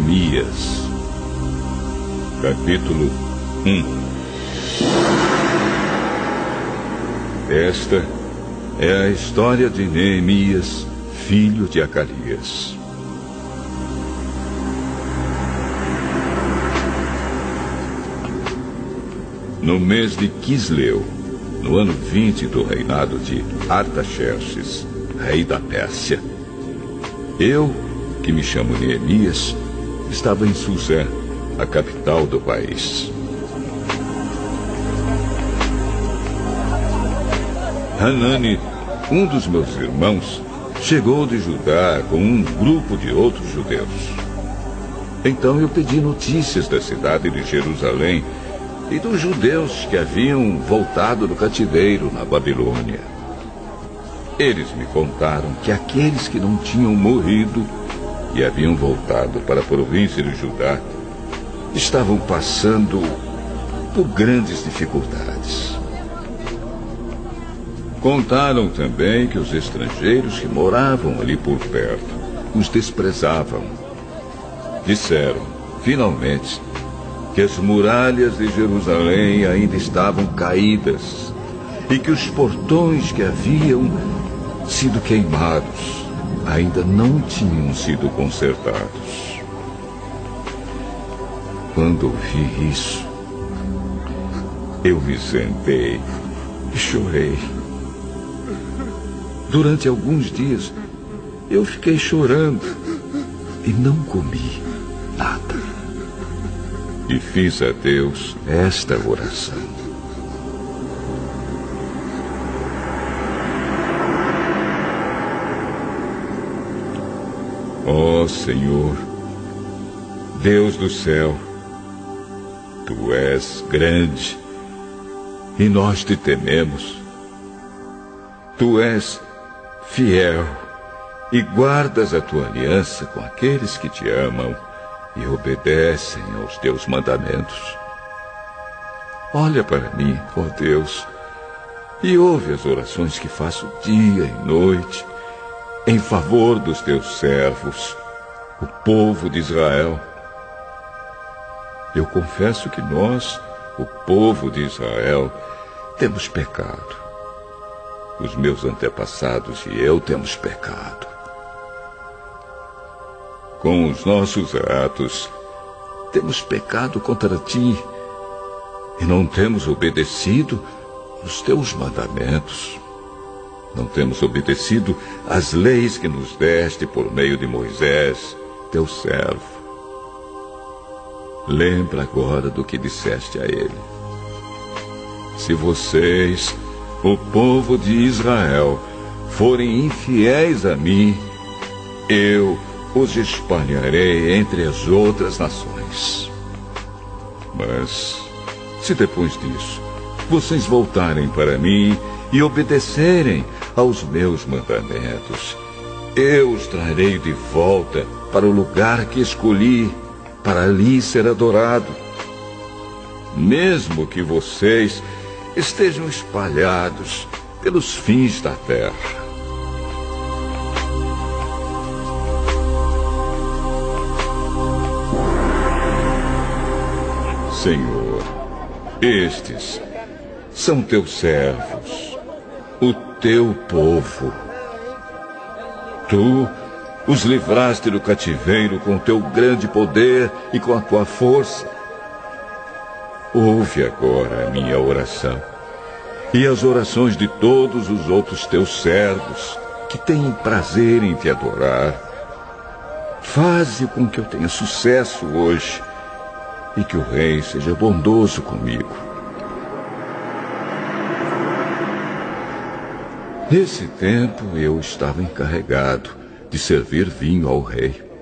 Neemias. Capítulo 1. Esta é a história de Neemias, filho de Acalias. No mês de Quisleu, no ano 20 do reinado de Artaxerxes, rei da Pérsia, eu, que me chamo Neemias, estava em Susã, a capital do país. Hanani, um dos meus irmãos, chegou de Judá com um grupo de outros judeus. Então eu pedi notícias da cidade de Jerusalém e dos judeus que haviam voltado do cativeiro na Babilônia. Eles me contaram que aqueles que não tinham morrido e haviam voltado para a província de Judá estavam passando por grandes dificuldades. Contaram também que os estrangeiros que moravam ali por perto os desprezavam. Disseram, finalmente, que as muralhas de Jerusalém ainda estavam caídas e que os portões que haviam sido queimados ainda não tinham sido consertados. Quando ouvi isso, eu me sentei e chorei. Durante alguns dias, eu fiquei chorando e não comi nada. E fiz a Deus esta oração. Ó Senhor, Deus do céu, Tu és grande e nós te tememos. Tu és fiel e guardas a tua aliança com aqueles que te amam e obedecem aos teus mandamentos. Olha para mim, ó Deus, e ouve as orações que faço dia e noite em favor dos teus servos, o povo de Israel. Eu confesso que nós, o povo de Israel, temos pecado. Os meus antepassados e eu temos pecado. Com os nossos atos, temos pecado contra ti e não temos obedecido os teus mandamentos. Não temos obedecido às leis que nos deste por meio de Moisés, teu servo. Lembra agora do que disseste a ele. Se vocês, o povo de Israel, forem infiéis a mim, eu os espalharei entre as outras nações. Mas, se depois disso vocês voltarem para mim e obedecerem aos meus mandamentos, eu os trarei de volta para o lugar que escolhi, para ali ser adorado. Mesmo que vocês estejam espalhados pelos fins da terra. Senhor, estes são teus servos, o teu povo. Tu os livraste do cativeiro com teu grande poder e com a tua força. Ouve agora a minha oração e as orações de todos os outros teus servos que têm prazer em te adorar. Faze com que eu tenha sucesso hoje e que o rei seja bondoso comigo. Nesse tempo eu estava encarregado de servir vinho ao rei.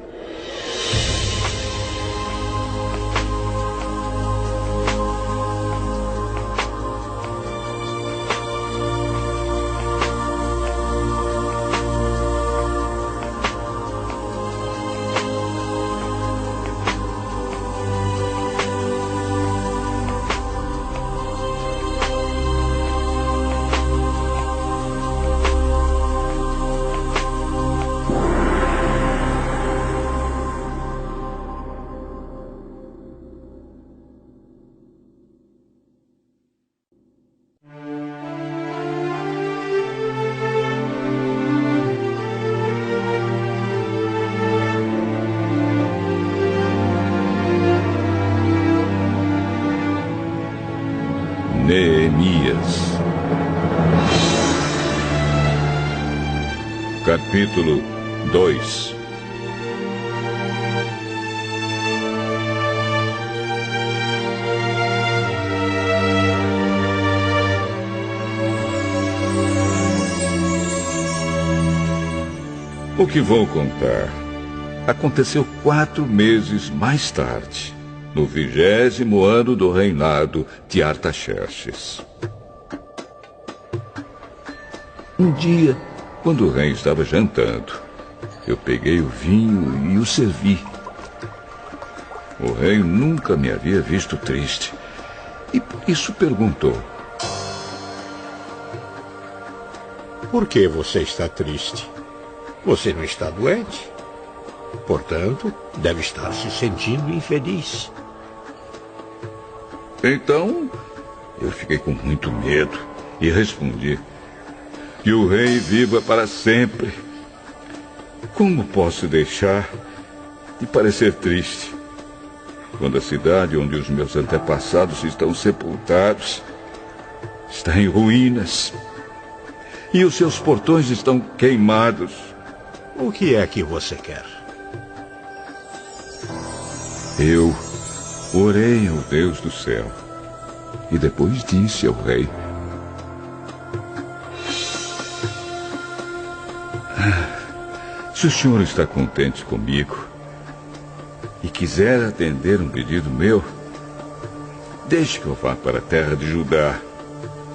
Capítulo 2. O que vou contar aconteceu 4 meses mais tarde, no 20º ano do reinado de Artaxerxes. Um dia, quando o rei estava jantando, eu peguei o vinho e o servi. O rei nunca me havia visto triste e por isso perguntou: Por que você está triste? Você não está doente. Portanto, deve estar se sentindo infeliz. Então, eu fiquei com muito medo e respondi: que o rei viva para sempre. Como posso deixar de parecer triste quando a cidade onde os meus antepassados estão sepultados está em ruínas e os seus portões estão queimados? O que é que você quer? Eu orei ao Deus do céu e depois disse ao rei: se o senhor está contente comigo e quiser atender um pedido meu, deixe que eu vá para a terra de Judá,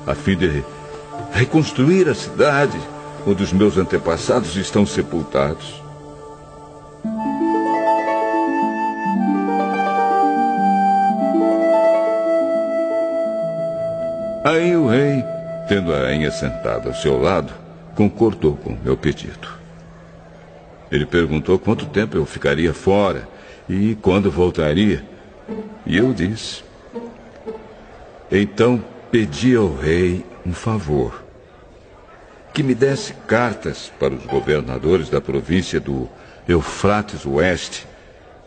a fim de reconstruir a cidade onde os meus antepassados estão sepultados. Aí o rei, tendo a rainha sentada ao seu lado, concordou com o meu pedido. Ele perguntou quanto tempo eu ficaria fora e quando voltaria. E eu disse. Então pedi ao rei um favor: que me desse cartas para os governadores da província do Eufrates Oeste,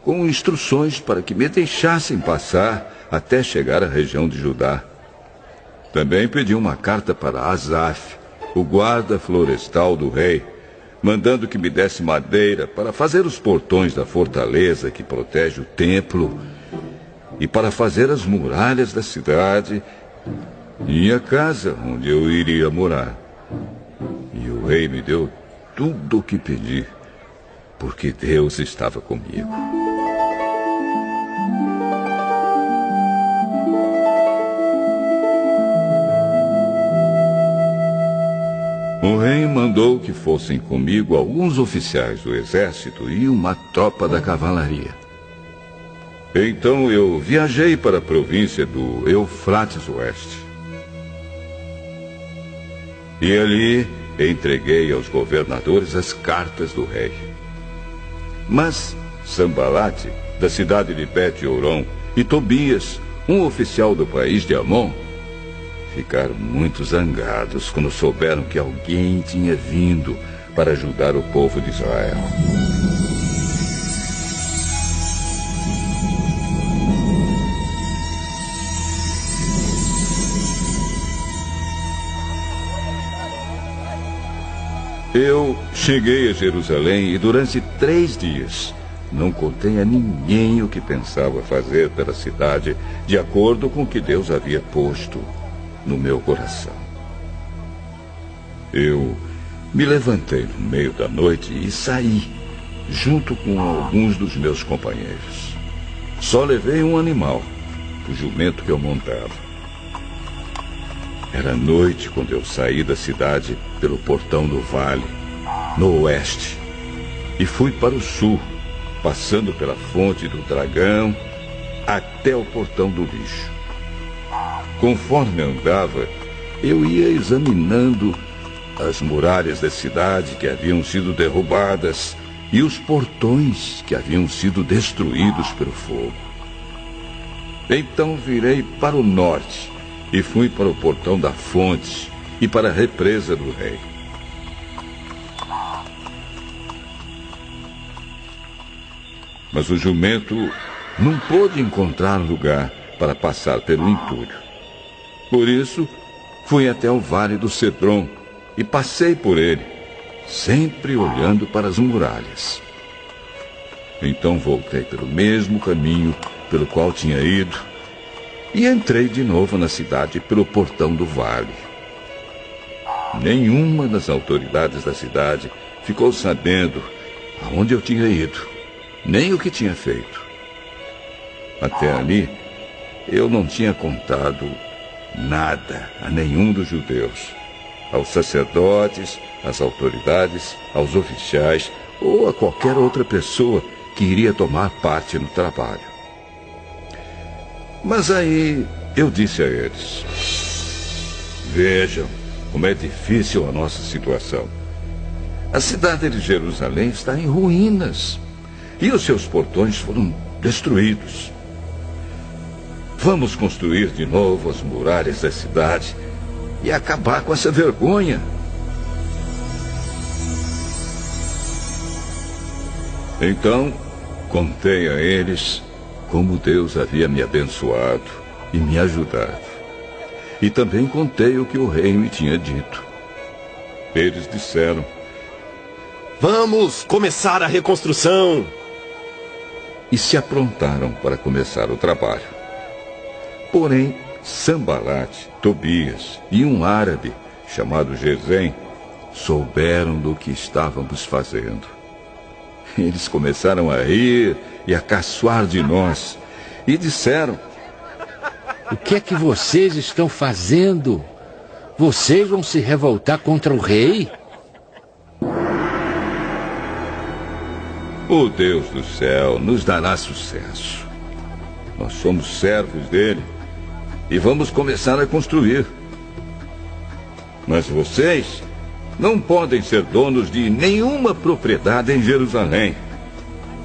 com instruções para que me deixassem passar até chegar à região de Judá. Também pedi uma carta para Asaf, o guarda florestal do rei, mandando que me desse madeira para fazer os portões da fortaleza que protege o templo e para fazer as muralhas da cidade e a casa onde eu iria morar. E o rei me deu tudo o que pedi, porque Deus estava comigo. O rei mandou que fossem comigo alguns oficiais do exército e uma tropa da cavalaria. Então eu viajei para a província do Eufrates Oeste. E ali entreguei aos governadores as cartas do rei. Mas Sambalate, da cidade de Bet-Horon, e Tobias, um oficial do país de Amon, ficaram muito zangados quando souberam que alguém tinha vindo para ajudar o povo de Israel. Eu cheguei a Jerusalém e durante 3 dias não contei a ninguém o que pensava fazer pela cidade, de acordo com o que Deus havia posto no meu coração. Eu me levantei no meio da noite e saí, junto com alguns dos meus companheiros. Só levei um animal, o jumento que eu montava. Era noite quando eu saí da cidade pelo portão do vale, no oeste, e fui para o sul, passando pela fonte do dragão até o portão do lixo. Conforme andava, eu ia examinando as muralhas da cidade que haviam sido derrubadas e os portões que haviam sido destruídos pelo fogo. Então virei para o norte e fui para o portão da fonte e para a represa do rei. Mas o jumento não pôde encontrar lugar para passar pelo entulho. Por isso, fui até o vale do Cedron e passei por ele, sempre olhando para as muralhas. Então voltei pelo mesmo caminho pelo qual tinha ido e entrei de novo na cidade pelo portão do vale. Nenhuma das autoridades da cidade ficou sabendo aonde eu tinha ido, nem o que tinha feito. Até ali, eu não tinha contado nada a nenhum dos judeus, aos sacerdotes, às autoridades, aos oficiais ou a qualquer outra pessoa que iria tomar parte no trabalho. Mas aí eu disse a eles: vejam como é difícil a nossa situação. A cidade de Jerusalém está em ruínas e os seus portões foram destruídos. Vamos construir de novo as muralhas da cidade e acabar com essa vergonha. Então, contei a eles como Deus havia me abençoado e me ajudado. E também contei o que o rei me tinha dito. Eles disseram: vamos começar a reconstrução! E se aprontaram para começar o trabalho. Porém, Sambalate, Tobias e um árabe chamado Gesem souberam do que estávamos fazendo. Eles começaram a rir e a caçoar de nós e disseram: o que é que vocês estão fazendo? Vocês vão se revoltar contra o rei? O Deus do céu nos dará sucesso. Nós somos servos dele e vamos começar a construir. Mas vocês não podem ser donos de nenhuma propriedade em Jerusalém.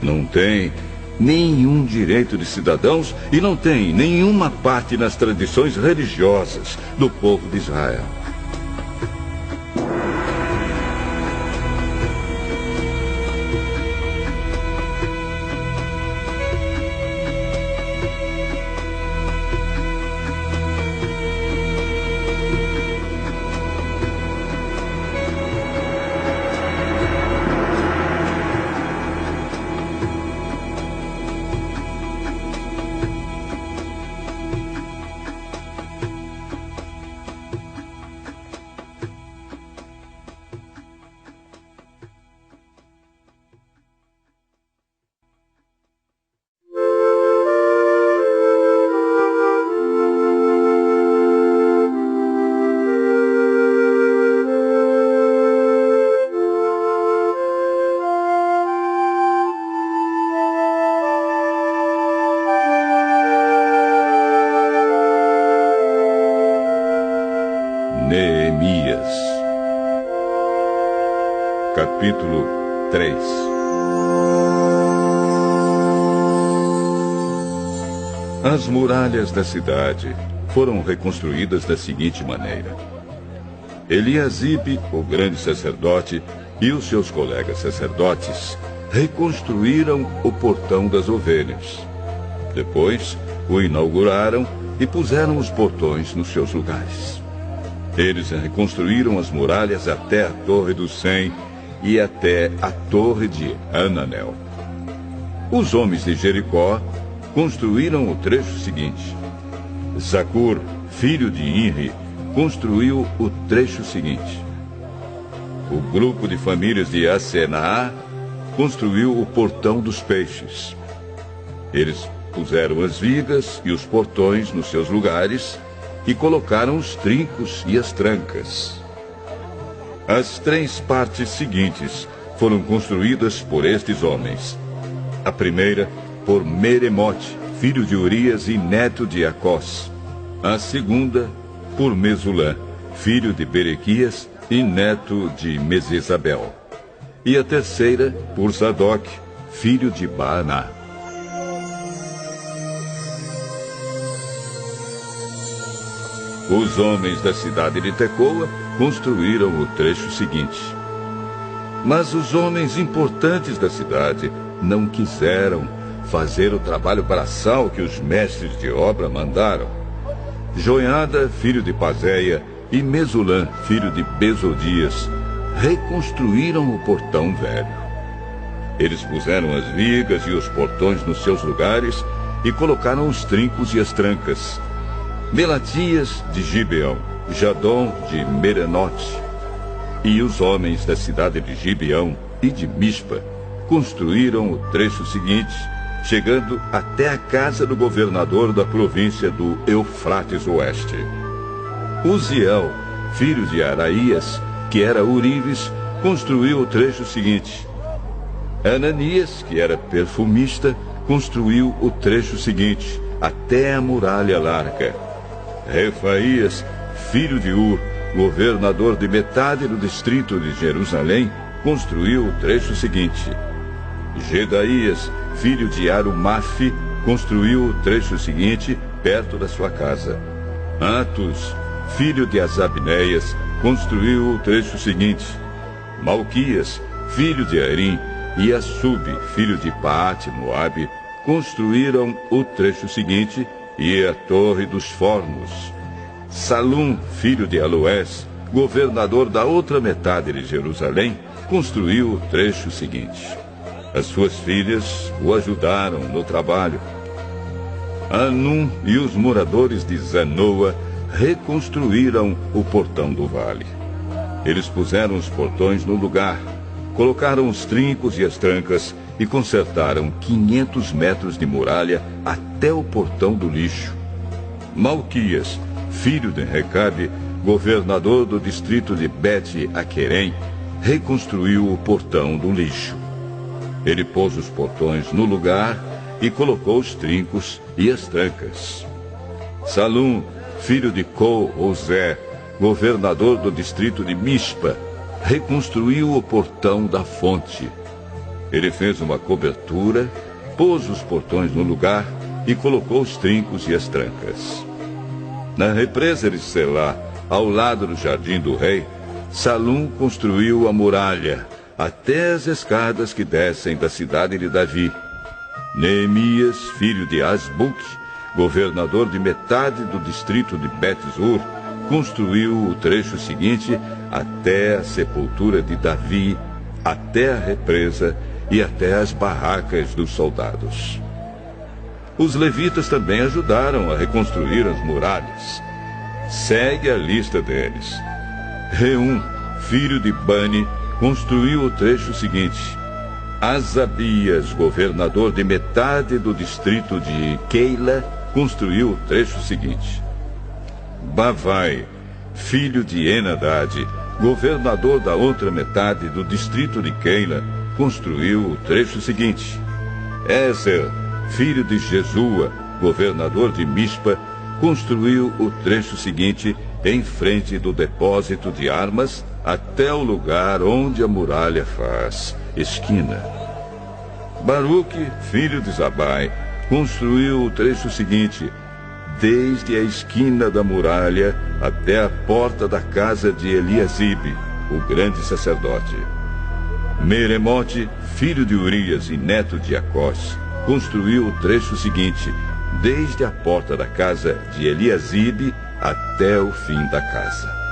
Não têm nenhum direito de cidadãos e não têm nenhuma parte nas tradições religiosas do povo de Israel. Neemias, capítulo 3. As muralhas da cidade foram reconstruídas da seguinte maneira: Eliasibe, o grande sacerdote, e os seus colegas sacerdotes reconstruíram o portão das ovelhas. Depois, o inauguraram e puseram os portões nos seus lugares. Eles reconstruíram as muralhas até a Torre do Sem e até a Torre de Hananel. Os homens de Jericó construíram o trecho seguinte. Zacur, filho de Inri, construiu o trecho seguinte. O grupo de famílias de Asenaá construiu o portão dos peixes. Eles puseram as vigas e os portões nos seus lugares e colocaram os trincos e as trancas. As 3 partes seguintes foram construídas por estes homens. A primeira, por Meremote, filho de Urias e neto de Acós. A segunda, por Mesulã, filho de Berequias e neto de Mesesabel. E a terceira, por Zadok, filho de Baaná. Os homens da cidade de Tecoa construíram o trecho seguinte. Mas os homens importantes da cidade não quiseram fazer o trabalho braçal que os mestres de obra mandaram. Joiada, filho de Pazéia, e Mesulã, filho de Besodias, reconstruíram o portão velho. Eles puseram as vigas e os portões nos seus lugares e colocaram os trincos e as trancas. Melatias de Gibeão, Jadom de Merenote e os homens da cidade de Gibeão e de Mispa construíram o trecho seguinte, chegando até a casa do governador da província do Eufrates Oeste. Uziel, filho de Araías, que era Urives, construiu o trecho seguinte. Ananias, que era perfumista, construiu o trecho seguinte, até a muralha larga. Refaías, filho de Ur, governador de metade do distrito de Jerusalém, construiu o trecho seguinte. Gedaías, filho de Arumafe, construiu o trecho seguinte, perto da sua casa. Atus, filho de Azabneias, construiu o trecho seguinte. Malquias, filho de Arim, e Assub, filho de Paate-Moabe, construíram o trecho seguinte e a Torre dos Fornos. Salum, filho de Aloés, governador da outra metade de Jerusalém, construiu o trecho seguinte. As suas filhas o ajudaram no trabalho. Anum e os moradores de Zanoa reconstruíram o portão do vale. Eles puseram os portões no lugar, colocaram os trincos e as trancas e consertaram 500 metros de muralha até o portão do lixo. Malquias, filho de Recabe, governador do distrito de Bet-Aquerem, reconstruiu o portão do lixo. Ele pôs os portões no lugar e colocou os trincos e as trancas. Salum, filho de Co-Ozé, governador do distrito de Mispa, reconstruiu o portão da fonte. Ele fez uma cobertura, pôs os portões no lugar e colocou os trincos e as trancas. Na represa de Selá, ao lado do jardim do rei, Salum construiu a muralha, até as escadas que descem da cidade de Davi. Neemias, filho de Asbuc, governador de metade do distrito de Bet-Zur, construiu o trecho seguinte até a sepultura de Davi, até a represa e até as barracas dos soldados. Os levitas também ajudaram a reconstruir as muralhas. Segue a lista deles. Reum, filho de Bani, construiu o trecho seguinte. Asabias, governador de metade do distrito de Keila, construiu o trecho seguinte. Bavai, filho de Enadad, governador da outra metade do distrito de Keila, construiu o trecho seguinte. Ezer, filho de Jesua, governador de Mispa, construiu o trecho seguinte em frente do depósito de armas até o lugar onde a muralha faz esquina. Baruque, filho de Zabai, construiu o trecho seguinte, desde a esquina da muralha até a porta da casa de Eliasibe, o grande sacerdote. Meremote, filho de Urias e neto de Acós, construiu o trecho seguinte, desde a porta da casa de Eliasibe até o fim da casa.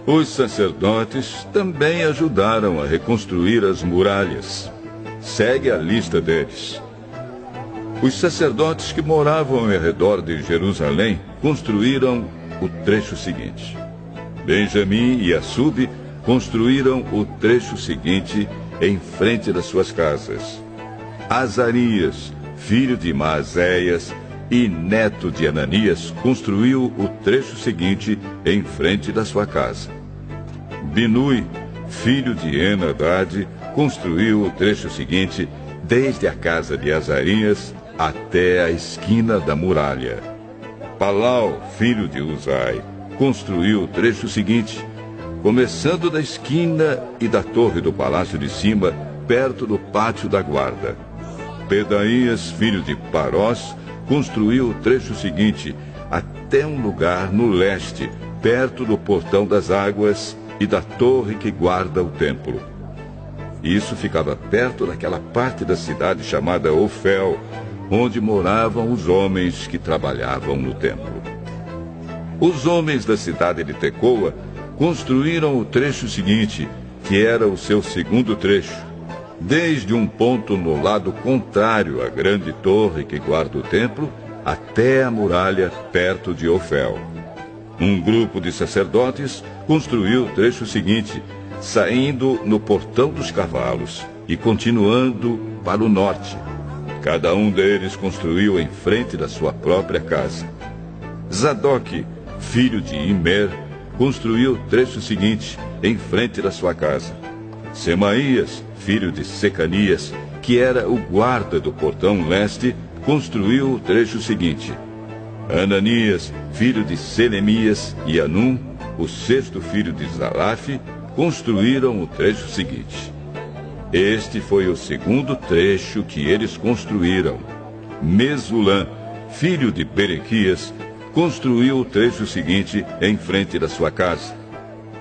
Os sacerdotes também ajudaram a reconstruir as muralhas. Segue a lista deles. Os sacerdotes que moravam ao redor de Jerusalém construíram o trecho seguinte. Benjamim e Assub construíram o trecho seguinte em frente das suas casas. Azarias, filho de Maazéias e neto de Ananias, construiu o trecho seguinte em frente da sua casa. Binui, filho de Enadad, construiu o trecho seguinte desde a casa de Azarias até a esquina da muralha. Palau, filho de Uzai, construiu o trecho seguinte, começando da esquina e da torre do palácio de cima, perto do pátio da guarda. Pedaías, filho de Parós, construiu o trecho seguinte, até um lugar no leste, perto do portão das águas e da torre que guarda o templo. Isso ficava perto daquela parte da cidade chamada Ofel, onde moravam os homens que trabalhavam no templo. Os homens da cidade de Tecoa construíram o trecho seguinte, que era o seu segundo trecho, desde um ponto no lado contrário à grande torre que guarda o templo, até a muralha perto de Ofel. Um grupo de sacerdotes construiu o trecho seguinte, saindo no Portão dos Cavalos e continuando para o norte. Cada um deles construiu em frente da sua própria casa. Zadok, filho de Imer, construiu o trecho seguinte, em frente da sua casa. Semaías, filho de Secanias, que era o guarda do portão leste, construiu o trecho seguinte. Ananias, filho de Selemias, e Anum, o sexto filho de Zalaf, construíram o trecho seguinte. Este foi o segundo trecho que eles construíram. Mesulã, filho de Berequias, construiu o trecho seguinte em frente da sua casa.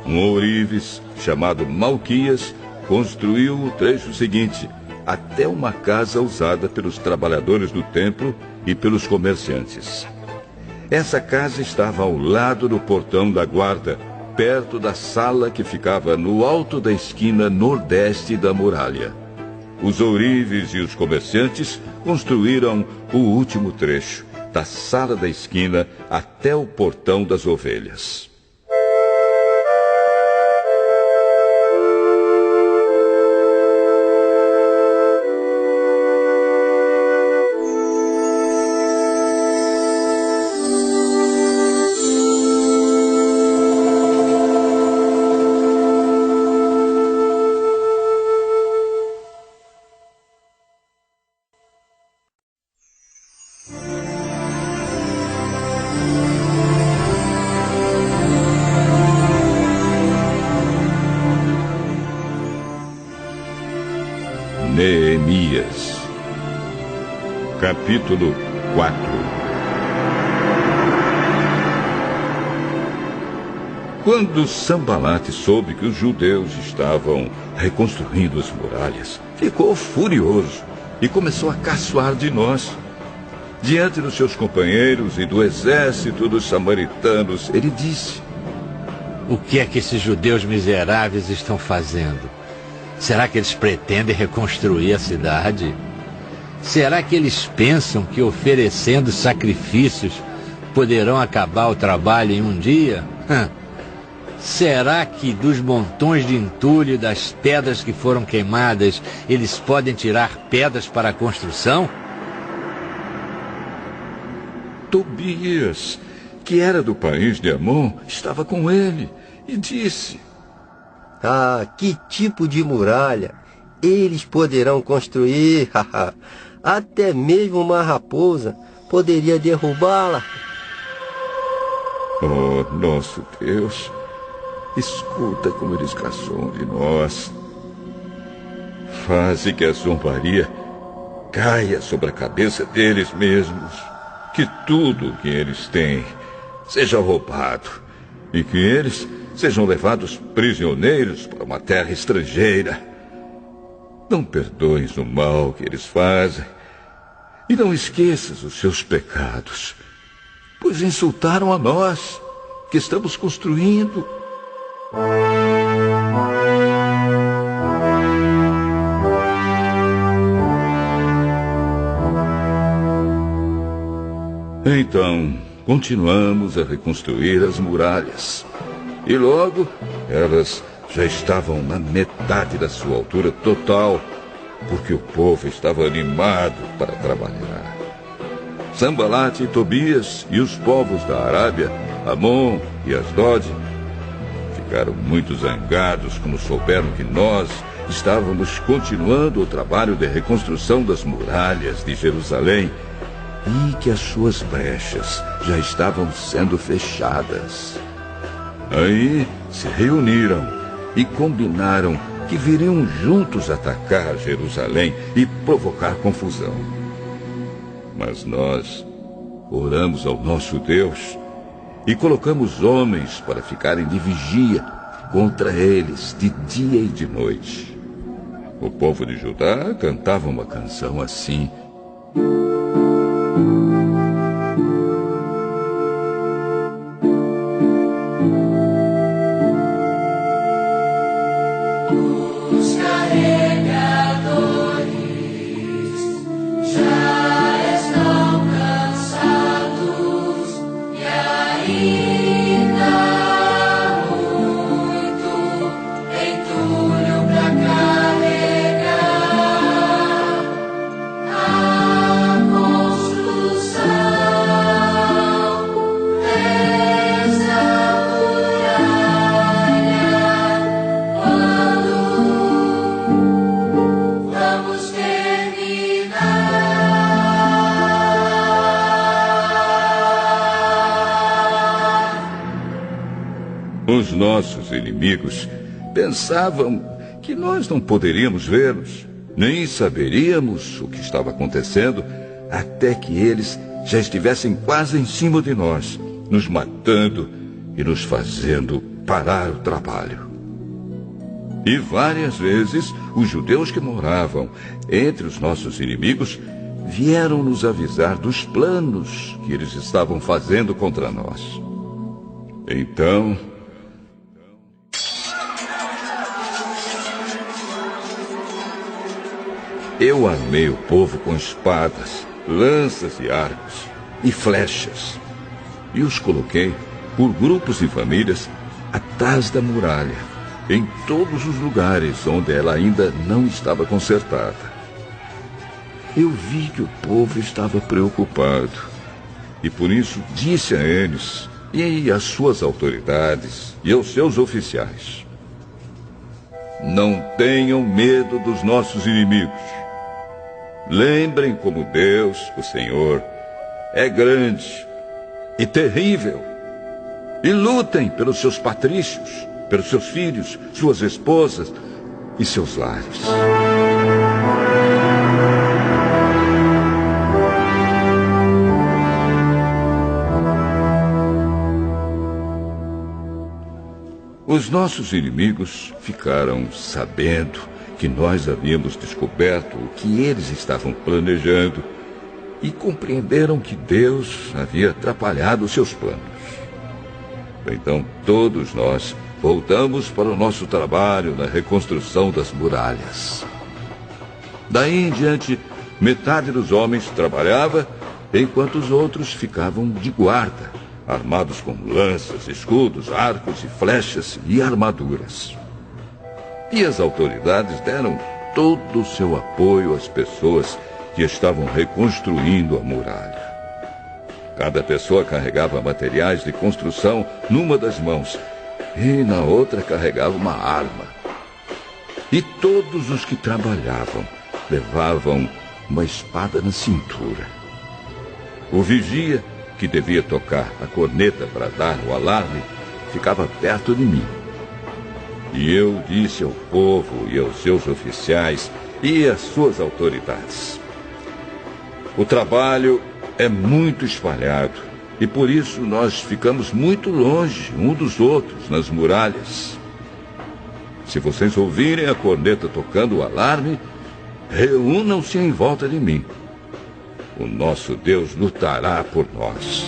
Um ourives, chamado Malquias, construiu o trecho seguinte, até uma casa usada pelos trabalhadores do templo e pelos comerciantes. Essa casa estava ao lado do portão da guarda, perto da sala que ficava no alto da esquina nordeste da muralha. Os ourives e os comerciantes construíram o último trecho, da sala da esquina até o portão das ovelhas. Neemias, capítulo 4. Quando Sambalate soube que os judeus estavam reconstruindo as muralhas, ficou furioso e começou a caçoar de nós. Diante dos seus companheiros e do exército dos samaritanos, ele disse: O que é que esses judeus miseráveis estão fazendo? Será que eles pretendem reconstruir a cidade? Será que eles pensam que oferecendo sacrifícios poderão acabar o trabalho em um dia? Será que dos montões de entulho e das pedras que foram queimadas, eles podem tirar pedras para a construção? Tobias, que era do país de Amon, estava com ele e disse: Ah, que tipo de muralha eles poderão construir? Até mesmo uma raposa poderia derrubá-la. Oh, nosso Deus, escuta como eles caçam de nós. Faze que a zombaria caia sobre a cabeça deles mesmos. Que tudo que eles têm seja roubado e que eles sejam levados prisioneiros para uma terra estrangeira. Não perdoes o mal que eles fazem e não esqueças os seus pecados, pois insultaram a nós, que estamos construindo. Então, continuamos a reconstruir as muralhas. E logo, elas já estavam na metade da sua altura total, porque o povo estava animado para trabalhar. Sambalate e Tobias e os povos da Arábia, Amon e Asdod, ficaram muito zangados quando souberam que nós estávamos continuando o trabalho de reconstrução das muralhas de Jerusalém e que as suas brechas já estavam sendo fechadas. Aí se reuniram e combinaram que viriam juntos atacar Jerusalém e provocar confusão. Mas nós oramos ao nosso Deus e colocamos homens para ficarem de vigia contra eles de dia e de noite. O povo de Judá cantava uma canção assim: Os nossos inimigos pensavam que nós não poderíamos vê-los, nem saberíamos o que estava acontecendo até que eles já estivessem quase em cima de nós, nos matando e nos fazendo parar o trabalho. E várias vezes os judeus que moravam entre os nossos inimigos vieram nos avisar dos planos que eles estavam fazendo contra nós. Então, eu armei o povo com espadas, lanças e arcos e flechas, e os coloquei por grupos e famílias atrás da muralha, em todos os lugares onde ela ainda não estava consertada. Eu vi que o povo estava preocupado, e por isso disse a eles, e às suas autoridades, e aos seus oficiais: não tenham medo dos nossos inimigos. Lembrem como Deus, o Senhor, é grande e terrível. E lutem pelos seus patrícios, pelos seus filhos, suas esposas e seus lares. Os nossos inimigos ficaram sabendo que nós havíamos descoberto o que eles estavam planejando e compreenderam que Deus havia atrapalhado seus planos. Então todos nós voltamos para o nosso trabalho na reconstrução das muralhas. Daí em diante, metade dos homens trabalhava, enquanto os outros ficavam de guarda, armados com lanças, escudos, arcos e flechas e armaduras. E as autoridades deram todo o seu apoio às pessoas que estavam reconstruindo a muralha. Cada pessoa carregava materiais de construção numa das mãos e na outra carregava uma arma. E todos os que trabalhavam levavam uma espada na cintura. O vigia, que devia tocar a corneta para dar o alarme, ficava perto de mim. E eu disse ao povo e aos seus oficiais e às suas autoridades: o trabalho é muito espalhado e por isso nós ficamos muito longe um dos outros nas muralhas. Se vocês ouvirem a corneta tocando o alarme, reúnam-se em volta de mim. O nosso Deus lutará por nós.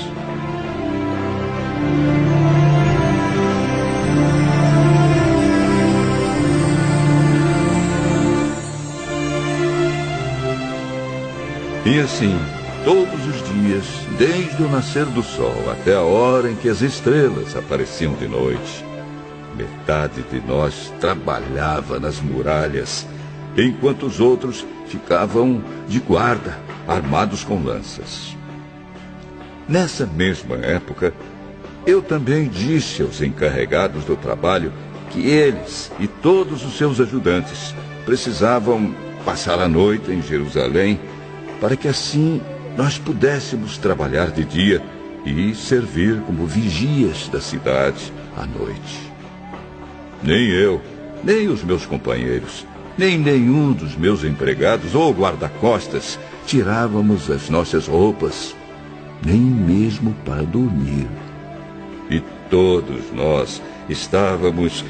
E assim, todos os dias, desde o nascer do sol até a hora em que as estrelas apareciam de noite, metade de nós trabalhava nas muralhas, enquanto os outros ficavam de guarda, armados com lanças. Nessa mesma época, eu também disse aos encarregados do trabalho que eles e todos os seus ajudantes precisavam passar a noite em Jerusalém, para que assim nós pudéssemos trabalhar de dia e servir como vigias da cidade à noite. Nem eu, nem os meus companheiros, nem nenhum dos meus empregados ou guarda-costas tirávamos as nossas roupas, nem mesmo para dormir. E todos nós estávamos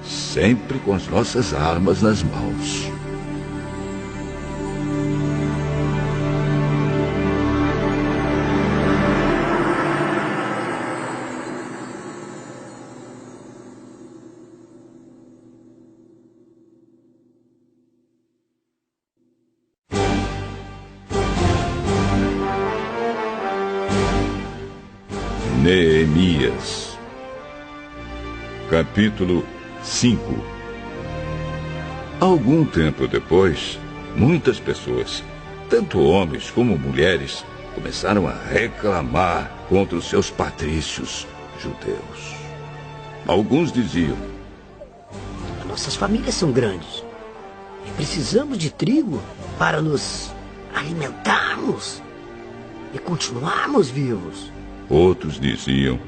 sempre com as nossas armas nas mãos. Neemias, capítulo 5. Algum tempo depois, muitas pessoas, tanto homens como mulheres, começaram a reclamar contra os seus patrícios judeus. Alguns diziam: nossas famílias são grandes e precisamos de trigo para nos alimentarmos e continuarmos vivos. Outros diziam: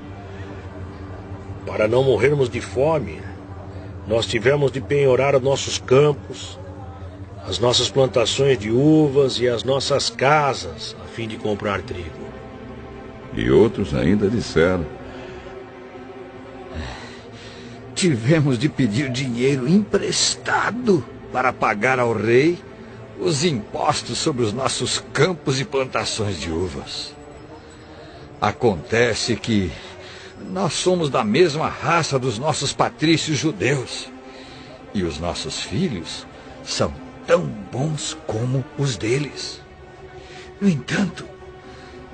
Para não morrermos de fome, nós tivemos de penhorar os nossos campos, as nossas plantações de uvas e as nossas casas, a fim de comprar trigo. E outros ainda disseram: tivemos de pedir dinheiro emprestado para pagar ao rei os impostos sobre os nossos campos e plantações de uvas. Acontece que nós somos da mesma raça dos nossos patrícios judeus, e os nossos filhos são tão bons como os deles. No entanto,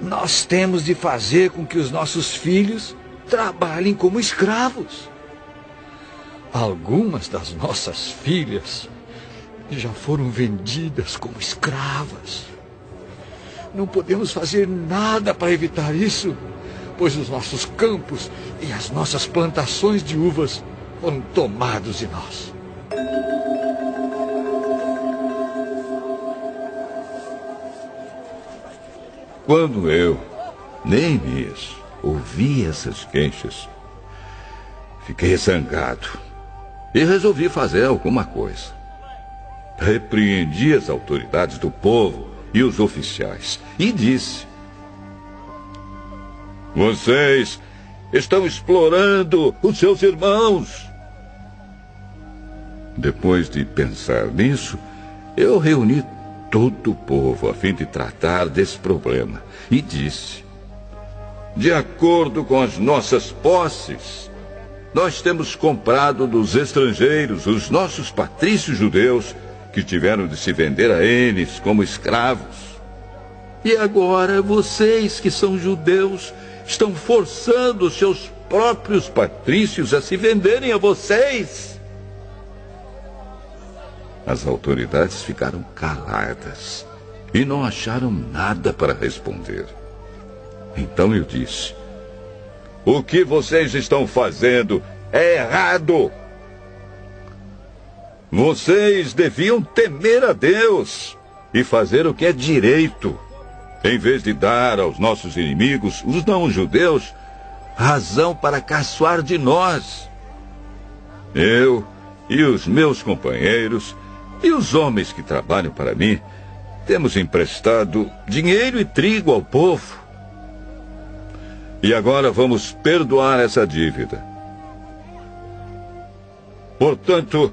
nós temos de fazer com que os nossos filhos trabalhem como escravos. Algumas das nossas filhas já foram vendidas como escravas. Não podemos fazer nada para evitar isso, pois os nossos campos e as nossas plantações de uvas foram tomados de nós. Quando eu, Neemias, ouvi essas queixas, fiquei zangado e resolvi fazer alguma coisa. Repreendi as autoridades do povo e os oficiais e disse: vocês estão explorando os seus irmãos. Depois de pensar nisso, eu reuni todo o povo a fim de tratar desse problema e disse: de acordo com as nossas posses, nós temos comprado dos estrangeiros os nossos patrícios judeus que tiveram de se vender a eles como escravos. E agora vocês que são judeus estão forçando os seus próprios patrícios a se venderem a vocês. As autoridades ficaram caladas e não acharam nada para responder. Então eu disse: o que vocês estão fazendo é errado. Vocês deviam temer a Deus e fazer o que é direito, em vez de dar aos nossos inimigos, os não-judeus, razão para caçoar de nós. Eu e os meus companheiros e os homens que trabalham para mim temos emprestado dinheiro e trigo ao povo. E agora vamos perdoar essa dívida. Portanto,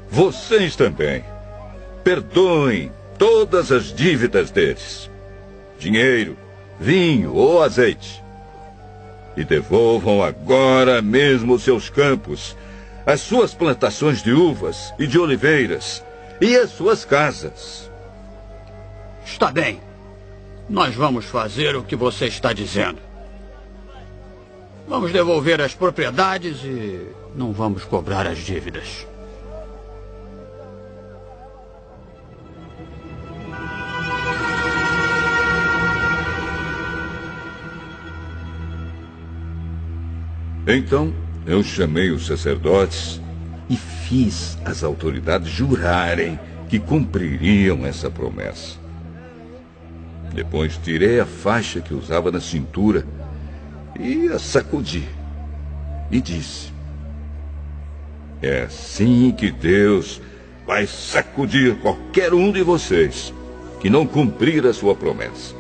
vocês também perdoem todas as dívidas deles, dinheiro, vinho ou azeite, e devolvam agora mesmo os seus campos, as suas plantações de uvas e de oliveiras e as suas casas. Está bem. Nós vamos fazer o que você está dizendo. Vamos devolver as propriedades e não vamos cobrar as dívidas. Então eu chamei os sacerdotes e fiz as autoridades jurarem que cumpririam essa promessa. Depois tirei a faixa que usava na cintura e a sacudi e disse: é assim que Deus vai sacudir qualquer um de vocês que não cumprir a sua promessa.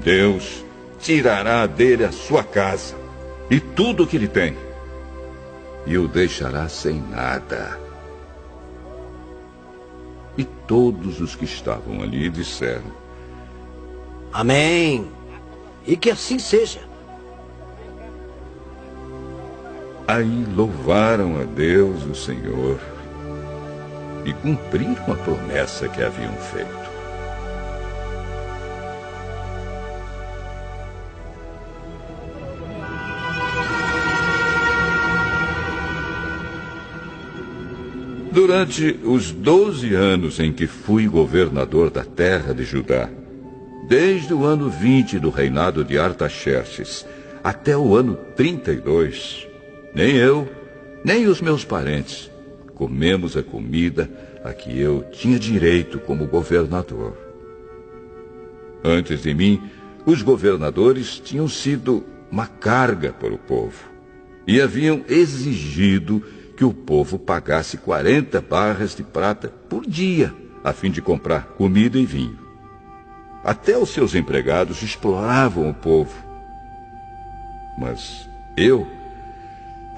Deus tirará dele a sua casa e tudo o que ele tem, e o deixará sem nada. E todos os que estavam ali disseram: Amém. E que assim seja. Aí louvaram a Deus, o Senhor, e cumpriram a promessa que haviam feito. Durante os 12 anos em que fui governador da terra de Judá, desde o ano 20 do reinado de Artaxerxes até o ano 32, nem eu, nem os meus parentes comemos a comida a que eu tinha direito como governador. Antes de mim, os governadores tinham sido uma carga para o povo, e haviam exigido que o povo pagasse 40 barras de prata por dia, a fim de comprar comida e vinho. Até os seus empregados exploravam o povo. Mas eu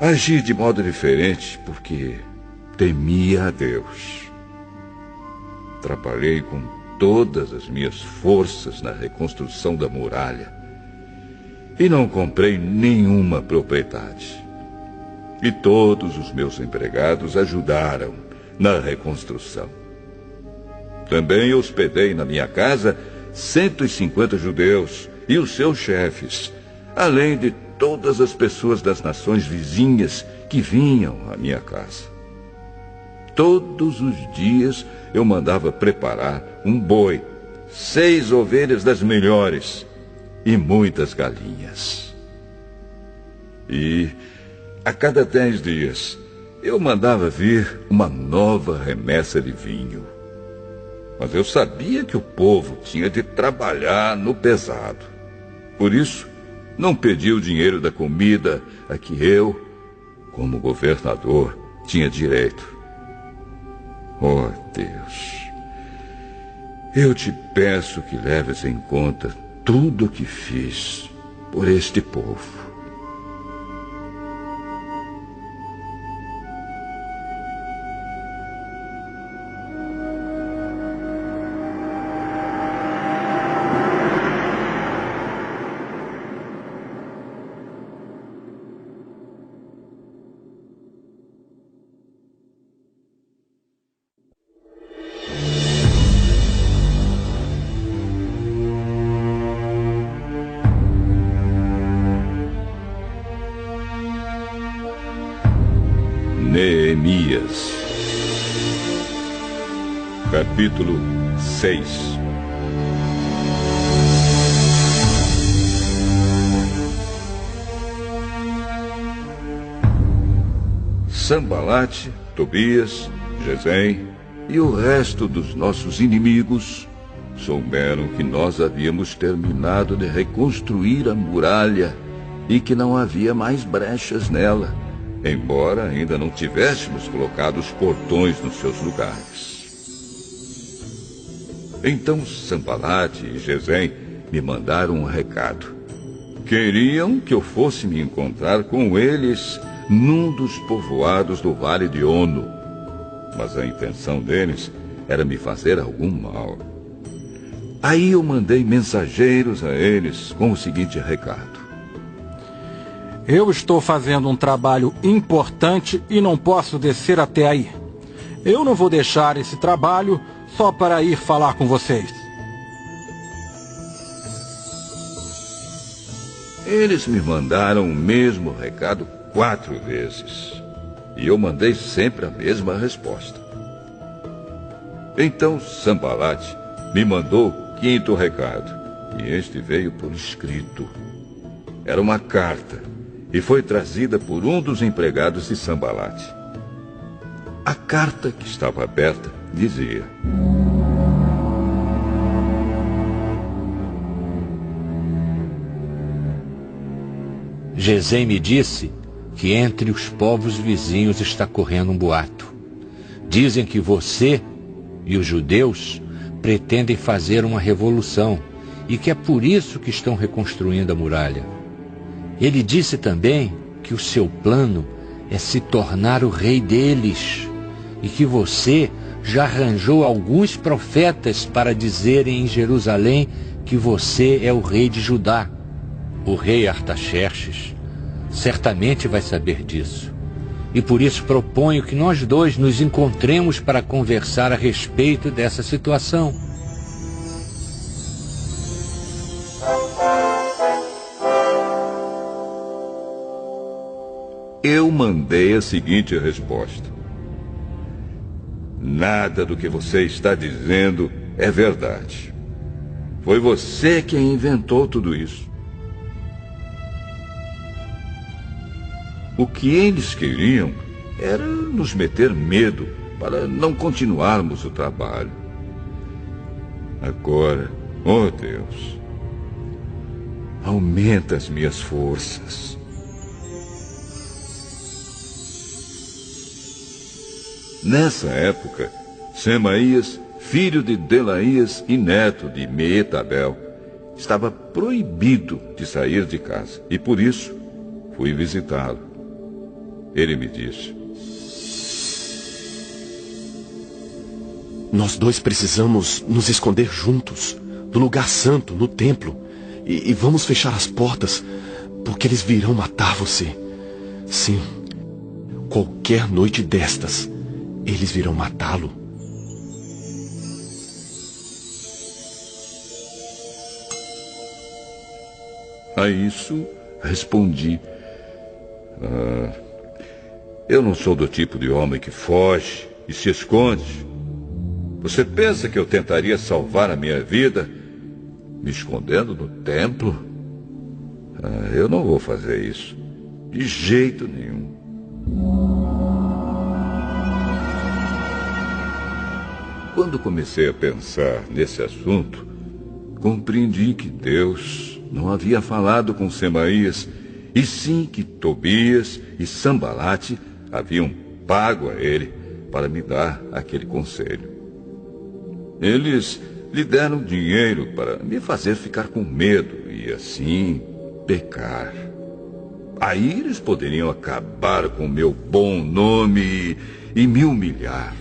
agi de modo diferente porque temia a Deus. Trabalhei com todas as minhas forças na reconstrução da muralha e não comprei nenhuma propriedade. E todos os meus empregados ajudaram na reconstrução. Também hospedei na minha casa 150 judeus e os seus chefes, além de todas as pessoas das nações vizinhas que vinham à minha casa. Todos os dias eu mandava preparar um boi, 6 ovelhas das melhores e muitas galinhas. E a cada 10 dias eu mandava vir uma nova remessa de vinho. Mas eu sabia que o povo tinha de trabalhar no pesado. Por isso, não pedi o dinheiro da comida a que eu, como governador, tinha direito. Oh, Deus, eu te peço que leves em conta tudo o que fiz por este povo. Neemias, capítulo 6. Sanbalate, Tobias, Gesem e o resto dos nossos inimigos souberam que nós havíamos terminado de reconstruir a muralha e que não havia mais brechas nela, embora ainda não tivéssemos colocado os portões nos seus lugares. Então Sanbalate e Gesem me mandaram um recado. Queriam que eu fosse me encontrar com eles num dos povoados do Vale de Ono, mas a intenção deles era me fazer algum mal. Aí eu mandei mensageiros a eles com o seguinte recado: eu estou fazendo um trabalho importante e não posso descer até aí. Eu não vou deixar esse trabalho só para ir falar com vocês. Eles me mandaram o mesmo recado 4 vezes. E eu mandei sempre a mesma resposta. Então Sanbalate me mandou o 5º recado. E este veio por escrito. Era uma carta e foi trazida por um dos empregados de Sanbalate. A carta, que estava aberta, dizia: Gesem me disse que entre os povos vizinhos está correndo um boato. Dizem que você e os judeus pretendem fazer uma revolução e que é por isso que estão reconstruindo a muralha. Ele disse também que o seu plano é se tornar o rei deles e que você já arranjou alguns profetas para dizerem em Jerusalém que você é o rei de Judá. O rei Artaxerxes certamente vai saber disso. E por isso proponho que nós dois nos encontremos para conversar a respeito dessa situação. Eu mandei a seguinte resposta: nada do que você está dizendo é verdade. Foi você quem inventou tudo isso. O que eles queriam era nos meter medo para não continuarmos o trabalho. Agora, oh Deus, aumenta as minhas forças. Nessa época, Semaías, filho de Delaías e neto de Meetabel, estava proibido de sair de casa, e por isso fui visitá-lo. Ele me disse: nós dois precisamos nos esconder juntos, no lugar santo, no templo, e vamos fechar as portas, porque eles virão matar você. Sim, qualquer noite destas, eles virão matá-lo. A isso respondi: eu não sou do tipo de homem que foge e se esconde. Você pensa que eu tentaria salvar a minha vida me escondendo no templo? Eu não vou fazer isso, de jeito nenhum. Quando comecei a pensar nesse assunto, compreendi que Deus não havia falado com Semaías, e sim que Tobias e Sambalate haviam pago a ele para me dar aquele conselho. Eles lhe deram dinheiro para me fazer ficar com medo e assim pecar. Aí eles poderiam acabar com o meu bom nome e me humilhar.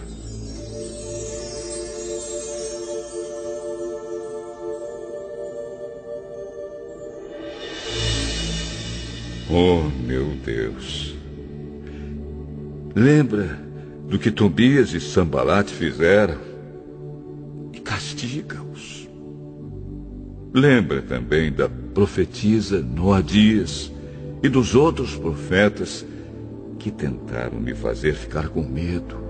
Oh, meu Deus! Lembra do que Tobias e Sambalate fizeram e castiga-os. Lembra também da profetisa Noadias e dos outros profetas que tentaram me fazer ficar com medo.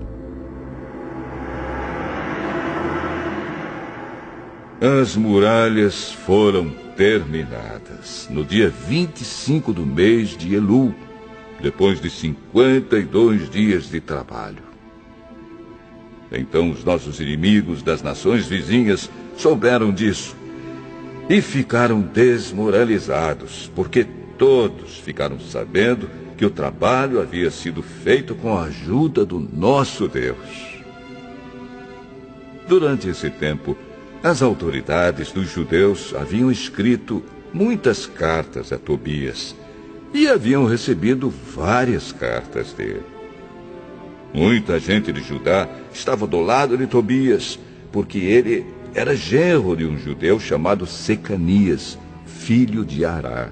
As muralhas foram terminadas no dia 25 do mês de Elul, depois de 52 dias de trabalho. Então os nossos inimigos das nações vizinhas souberam disso e ficaram desmoralizados, porque todos ficaram sabendo que o trabalho havia sido feito com a ajuda do nosso Deus. Durante esse tempo, as autoridades dos judeus haviam escrito muitas cartas a Tobias e haviam recebido várias cartas dele. Muita gente de Judá estava do lado de Tobias, porque ele era genro de um judeu chamado Secanias, filho de Ará.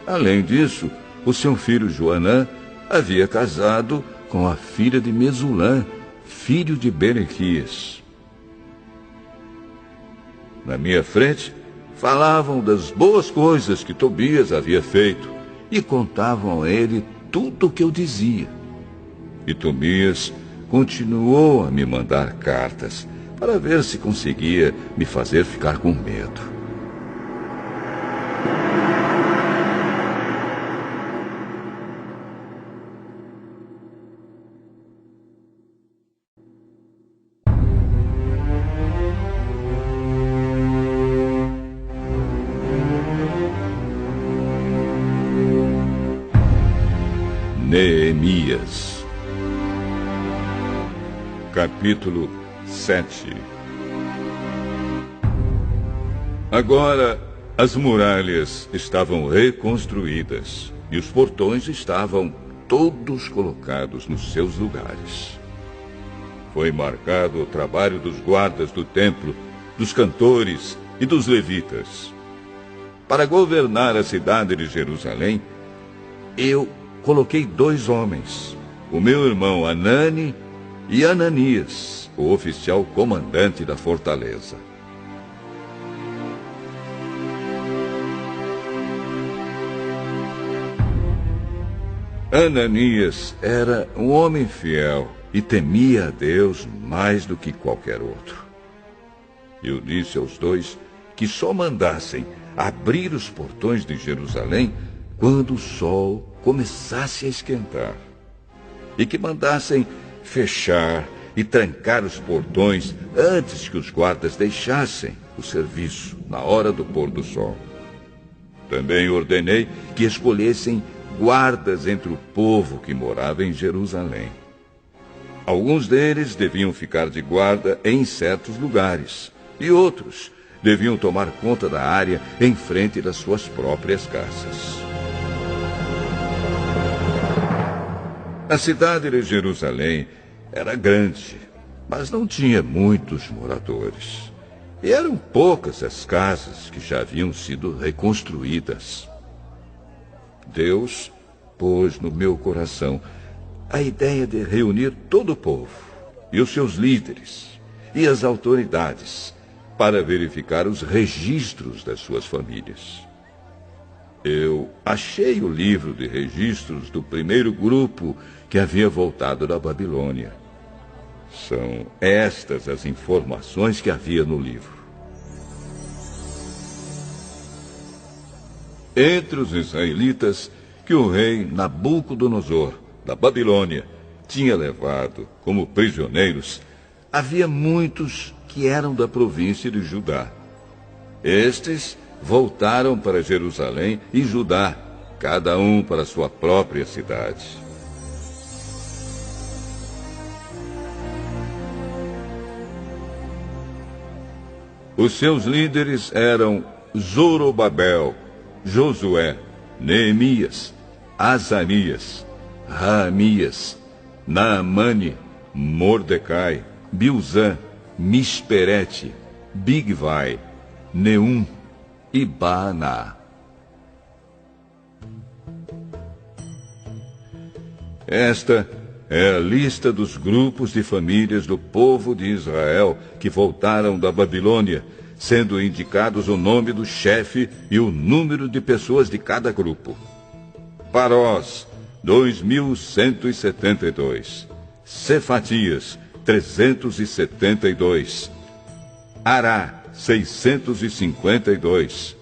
Além disso, o seu filho Joanã havia casado com a filha de Mesulã, filho de Berequias. Na minha frente, falavam das boas coisas que Tobias havia feito e contavam a ele tudo o que eu dizia. E Tobias continuou a me mandar cartas para ver se conseguia me fazer ficar com medo. Neemias, capítulo 7. Agora as muralhas estavam reconstruídas e os portões estavam todos colocados nos seus lugares. Foi marcado o trabalho dos guardas do templo, dos cantores e dos levitas. Para governar a cidade de Jerusalém, eu coloquei 2 homens, o meu irmão Anani e Ananias, o oficial comandante da fortaleza. Ananias era um homem fiel e temia a Deus mais do que qualquer outro. Eu disse aos 2 que só mandassem abrir os portões de Jerusalém quando o sol começasse a esquentar, e que mandassem fechar e trancar os portões antes que os guardas deixassem o serviço na hora do pôr do sol. Também ordenei que escolhessem guardas entre o povo que morava em Jerusalém. Alguns deles deviam ficar de guarda em certos lugares, e outros deviam tomar conta da área em frente das suas próprias casas. A cidade de Jerusalém era grande, mas não tinha muitos moradores. E eram poucas as casas que já haviam sido reconstruídas. Deus pôs no meu coração a ideia de reunir todo o povo, e os seus líderes, e as autoridades, para verificar os registros das suas famílias. Eu achei o livro de registros do primeiro grupo que havia voltado da Babilônia. São estas as informações que havia no livro. Entre os israelitas que o rei Nabucodonosor, da Babilônia, tinha levado como prisioneiros, havia muitos que eram da província de Judá. Estes voltaram para Jerusalém e Judá, cada um para sua própria cidade. Os seus líderes eram Zorobabel, Josué, Neemias, Azarias, Raamias, Naamane, Mordecai, Bilzã, Misperete, Bigvai, Neum e Baaná. Esta é a lista dos grupos de famílias do povo de Israel que voltaram da Babilônia, sendo indicados o nome do chefe e o número de pessoas de cada grupo. Parós, 2.172. Cefatias, 372. Ará, 652.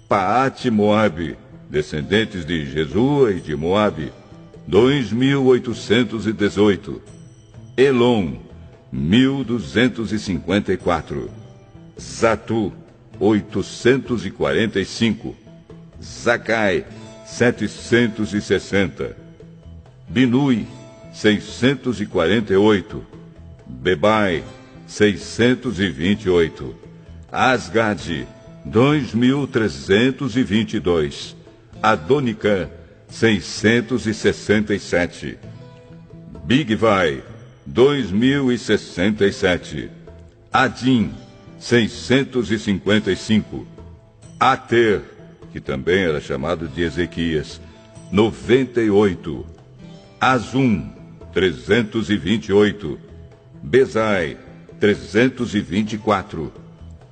Paate Moabe, descendentes de Jesua e de Moabe, 2.818. Elon, 1.254. Zatu, 845. Zacai, 760. Binui, 648. Bebai, 628. Asgade, 2.322. Adonicã, 667. Bigvai, 2.067. Adim, 655. Ater, que também era chamado de Ezequias, 98. Azum, 328. Bezai, 324.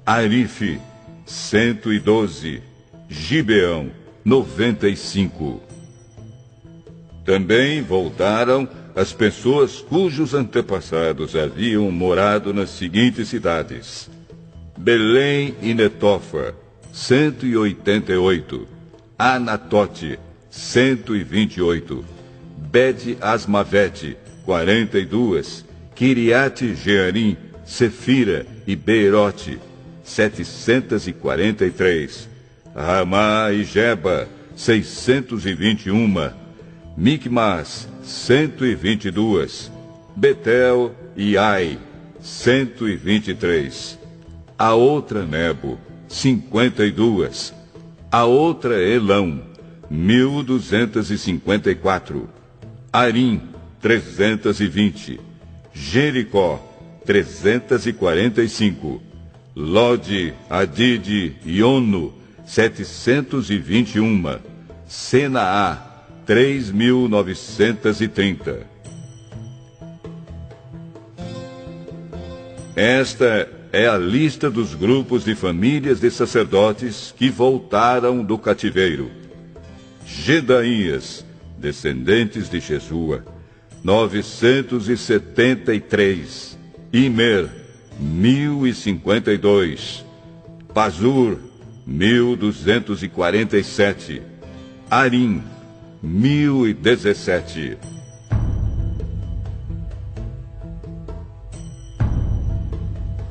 Arife, 112. Gibeão, 95. Também voltaram as pessoas cujos antepassados haviam morado nas seguintes cidades: Belém e Netofa, 188. Anatote, 128. Bede-Asmavete, 42. Kiriate Jearim, Sefira e Beerote, 743. Ramá e Geba, 621. Micmas, 122. Betel e Ai, 123. A outra Nebo, 52. A outra Elão, 1.254. Arim, 320. Jericó, 345. Lode, Adide e Ono, 721. Senaá, 3.930. Esta é a lista dos grupos de famílias de sacerdotes que voltaram do cativeiro. Gedaías, descendentes de Jesua, 973. Imer, 1.052. Pazur, 1.247. Arim, 1.017.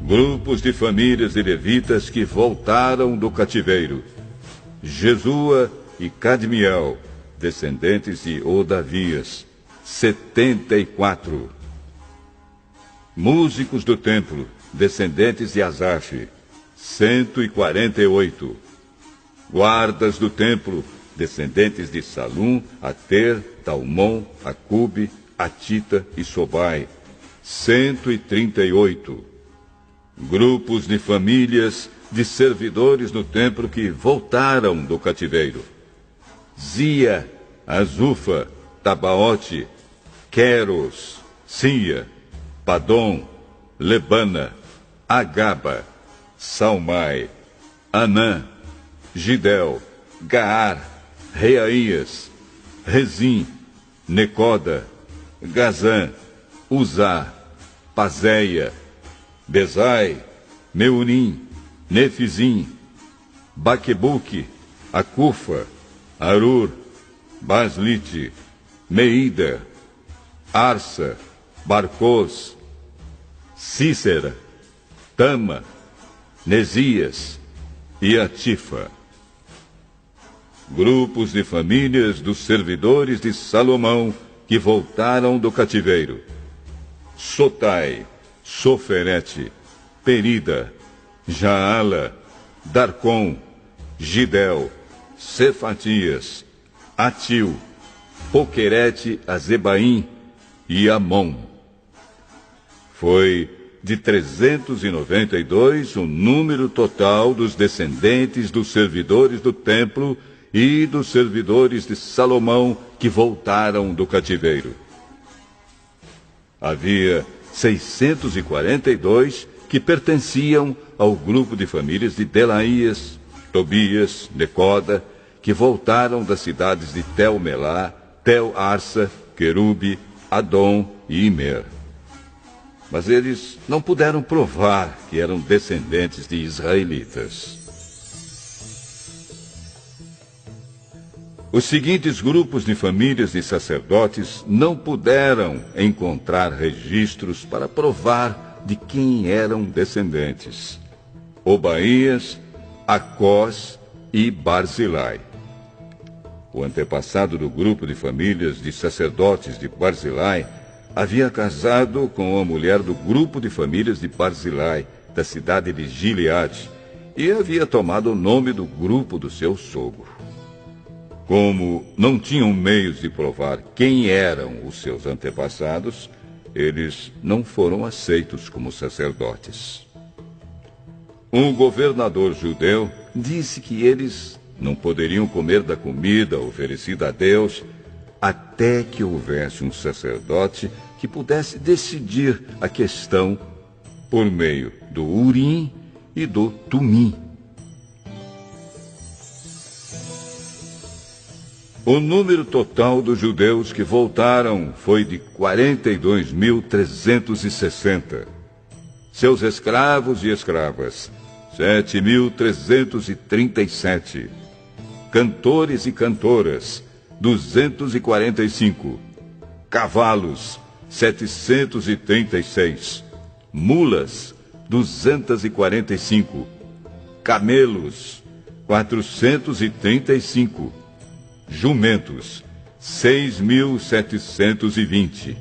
Grupos de famílias de levitas que voltaram do cativeiro. Jesua e Cadmiel, descendentes de Odavias, 74. Músicos do templo, descendentes de Asaf, 148. Guardas do templo, descendentes de Salum, Ater, Talmon, Acube, Atita e Sobai, 138. Grupos de famílias de servidores no templo que voltaram do cativeiro: Zia, Azufa, Tabaote, Queros, Sia, Padom, Lebana, Agaba, Salmai, Anã, Gidel, Gaar, Reaías, Rezim, Necoda, Gazã, Uzá, Pazéia, Bezai, Meunim, Nefizim, Baquebuque, Acufa, Arur, Baslite, Meida, Arsa, Barcos, Cícera, Tama, Nesias e Atifa. Grupos de famílias dos servidores de Salomão que voltaram do cativeiro: Sotai, Soferete, Perida, Jaala, Darcom, Gidel, Cefatias, Atil, Poquerete, Azebaim e Amon. Foi de 392 o número total dos descendentes dos servidores do templo e dos servidores de Salomão que voltaram do cativeiro. Havia 642 que pertenciam ao grupo de famílias de Delaías, Tobias, Necoda, que voltaram das cidades de Tel-Melá, Tel-Arsa, Querube, Adom e Imer. Mas eles não puderam provar que eram descendentes de israelitas. Os seguintes grupos de famílias de sacerdotes não puderam encontrar registros para provar de quem eram descendentes: Obaías, Acós e Barzilai. O antepassado do grupo de famílias de sacerdotes de Barzilai havia casado com a mulher do grupo de famílias de Barzilai, da cidade de Gileade, e havia tomado o nome do grupo do seu sogro. Como não tinham meios de provar quem eram os seus antepassados, eles não foram aceitos como sacerdotes. Um governador judeu disse que eles não poderiam comer da comida oferecida a Deus até que houvesse um sacerdote que pudesse decidir a questão por meio do Urim e do Tumim. O número total dos judeus que voltaram foi de 42.360. Seus escravos e escravas, 7.337. Cantores e cantoras, 245. Cavalos, 736. Mulas, 245. Camelos, 435. Jumentos, 6.720.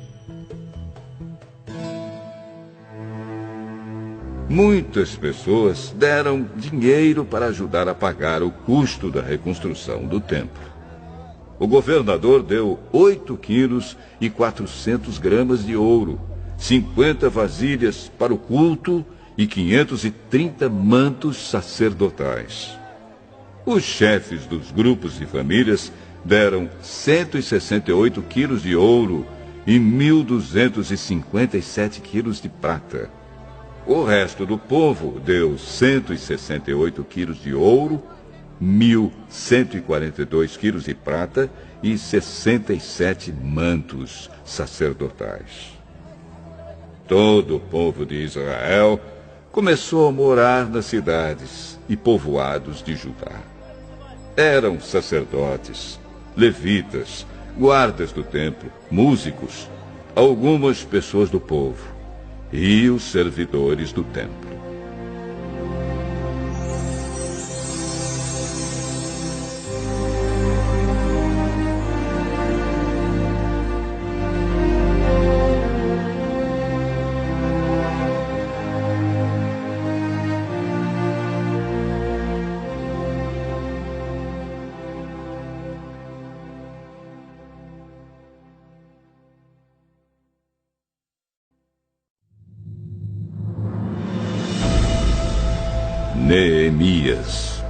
Muitas pessoas deram dinheiro para ajudar a pagar o custo da reconstrução do templo. O governador deu 8 quilos e 400 gramas de ouro, 50 vasilhas para o culto e 530 mantos sacerdotais. Os chefes dos grupos de famílias deram 168 quilos de ouro e 1.257 quilos de prata. O resto do povo deu 168 quilos de ouro, 1.142 quilos de prata e 67 mantos sacerdotais. Todo o povo de Israel começou a morar nas cidades e povoados de Judá. Eram sacerdotes, levitas, guardas do templo, músicos, algumas pessoas do povo e os servidores do templo. Neemias.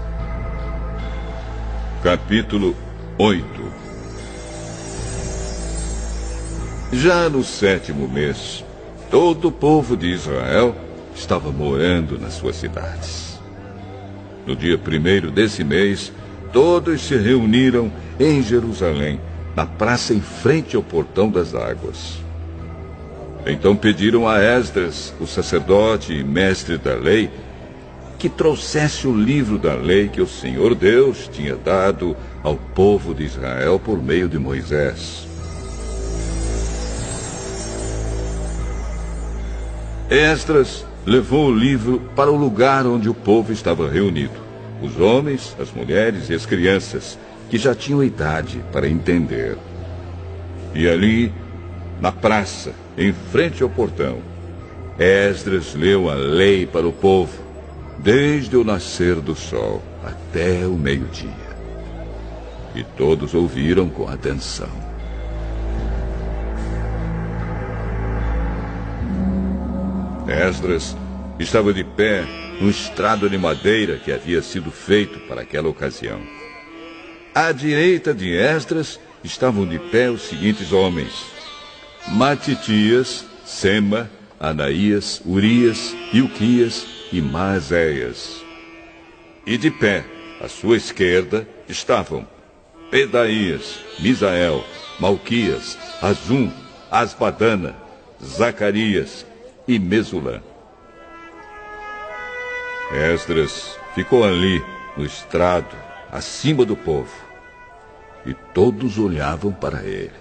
Capítulo 8. Já no 7º mês, todo o povo de Israel estava morando nas suas cidades. No dia 1º desse mês, todos se reuniram em Jerusalém, na praça em frente ao Portão das Águas. Então pediram a Esdras, o sacerdote e mestre da lei, que trouxesse o livro da lei que o Senhor Deus tinha dado ao povo de Israel por meio de Moisés. Esdras levou o livro para o lugar onde o povo estava reunido, os homens, as mulheres e as crianças, que já tinham idade para entender. E ali, na praça, em frente ao portão, Esdras leu a lei para o povo, desde o nascer do sol até o meio-dia. E todos ouviram com atenção. Esdras estava de pé no estrado de madeira que havia sido feito para aquela ocasião. À direita de Esdras estavam de pé os seguintes homens: Matitias, Sema, Anaías, Urias, Ilquias e Maazéias. E de pé, à sua esquerda, estavam Pedaías, Misael, Malquias, Azum, Asbadana, Zacarias e Mesulã. Esdras ficou ali, no estrado, acima do povo, e todos olhavam para ele.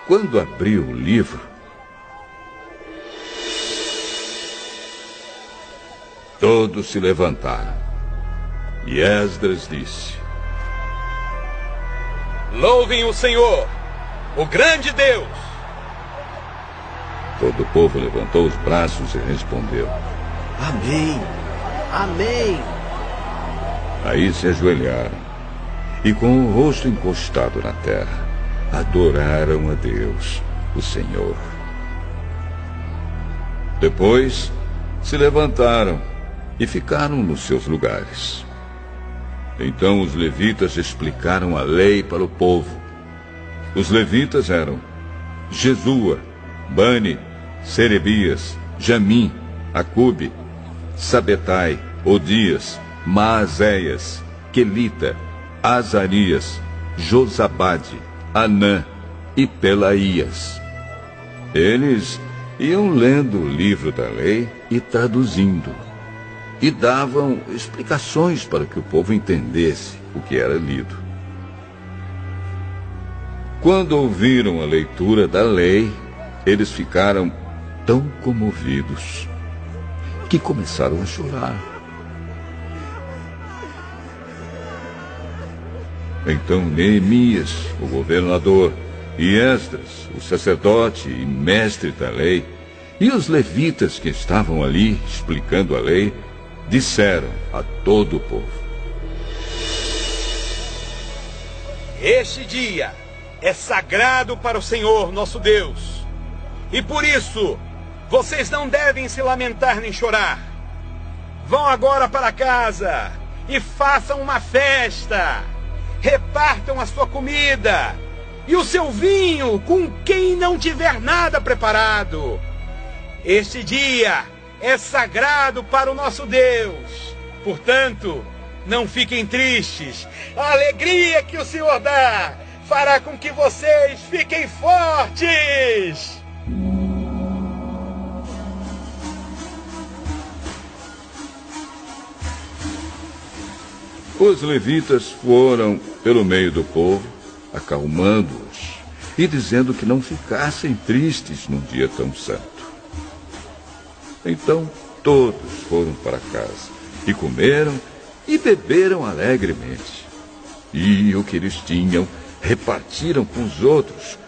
Quando abriu o livro, todos se levantaram, e Esdras disse: Louvem o Senhor, o grande Deus! Todo o povo levantou os braços e respondeu: Amém! Amém! Aí se ajoelharam e, com o rosto encostado na terra, adoraram a Deus, o Senhor. Depois se levantaram e ficaram nos seus lugares. Então os levitas explicaram a lei para o povo. Os levitas eram Jesua, Bani, Serebias, Jamim, Acube, Sabetai, Odias, Maazéias, Quelita, Azarias, Josabade, Anã e Pelaías. Eles iam lendo o livro da lei e traduzindo, e davam explicações para que o povo entendesse o que era lido. Quando ouviram a leitura da lei, eles ficaram tão comovidos que começaram a chorar. Então Neemias, o governador, e Esdras, o sacerdote e mestre da lei, e os levitas que estavam ali explicando a lei, disseram a todo o povo: Este dia é sagrado para o Senhor nosso Deus, e por isso vocês não devem se lamentar nem chorar. Vão agora para casa e façam uma festa. Repartam a sua comida e o seu vinho com quem não tiver nada preparado. Este dia é sagrado para o nosso Deus. Portanto, não fiquem tristes. A alegria que o Senhor dá fará com que vocês fiquem fortes. Os levitas foram pelo meio do povo, acalmando-os e dizendo que não ficassem tristes num dia tão santo. Então todos foram para casa e comeram e beberam alegremente. E o que eles tinham repartiram com os outros,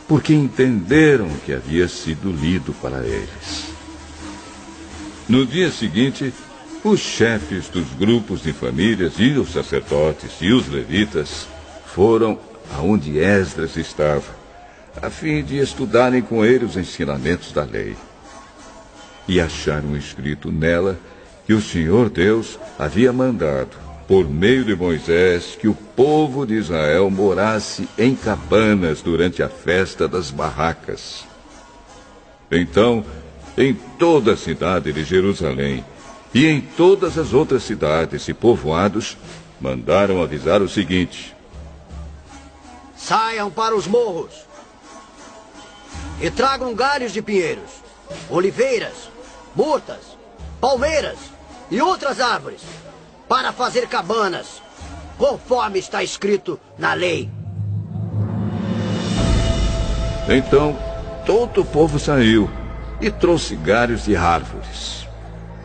porque entenderam o que havia sido lido para eles. No dia seguinte, os chefes dos grupos de famílias e os sacerdotes e os levitas foram aonde Esdras estava, a fim de estudarem com ele os ensinamentos da lei. E acharam escrito nela que o Senhor Deus havia mandado, por meio de Moisés, que o povo de Israel morasse em cabanas durante a festa das barracas. Então, em toda a cidade de Jerusalém e em todas as outras cidades e povoados, mandaram avisar o seguinte: saiam para os morros e tragam galhos de pinheiros, oliveiras, murtas, palmeiras e outras árvores, para fazer cabanas, conforme está escrito na lei. Então, todo o povo saiu e trouxe galhos de árvores.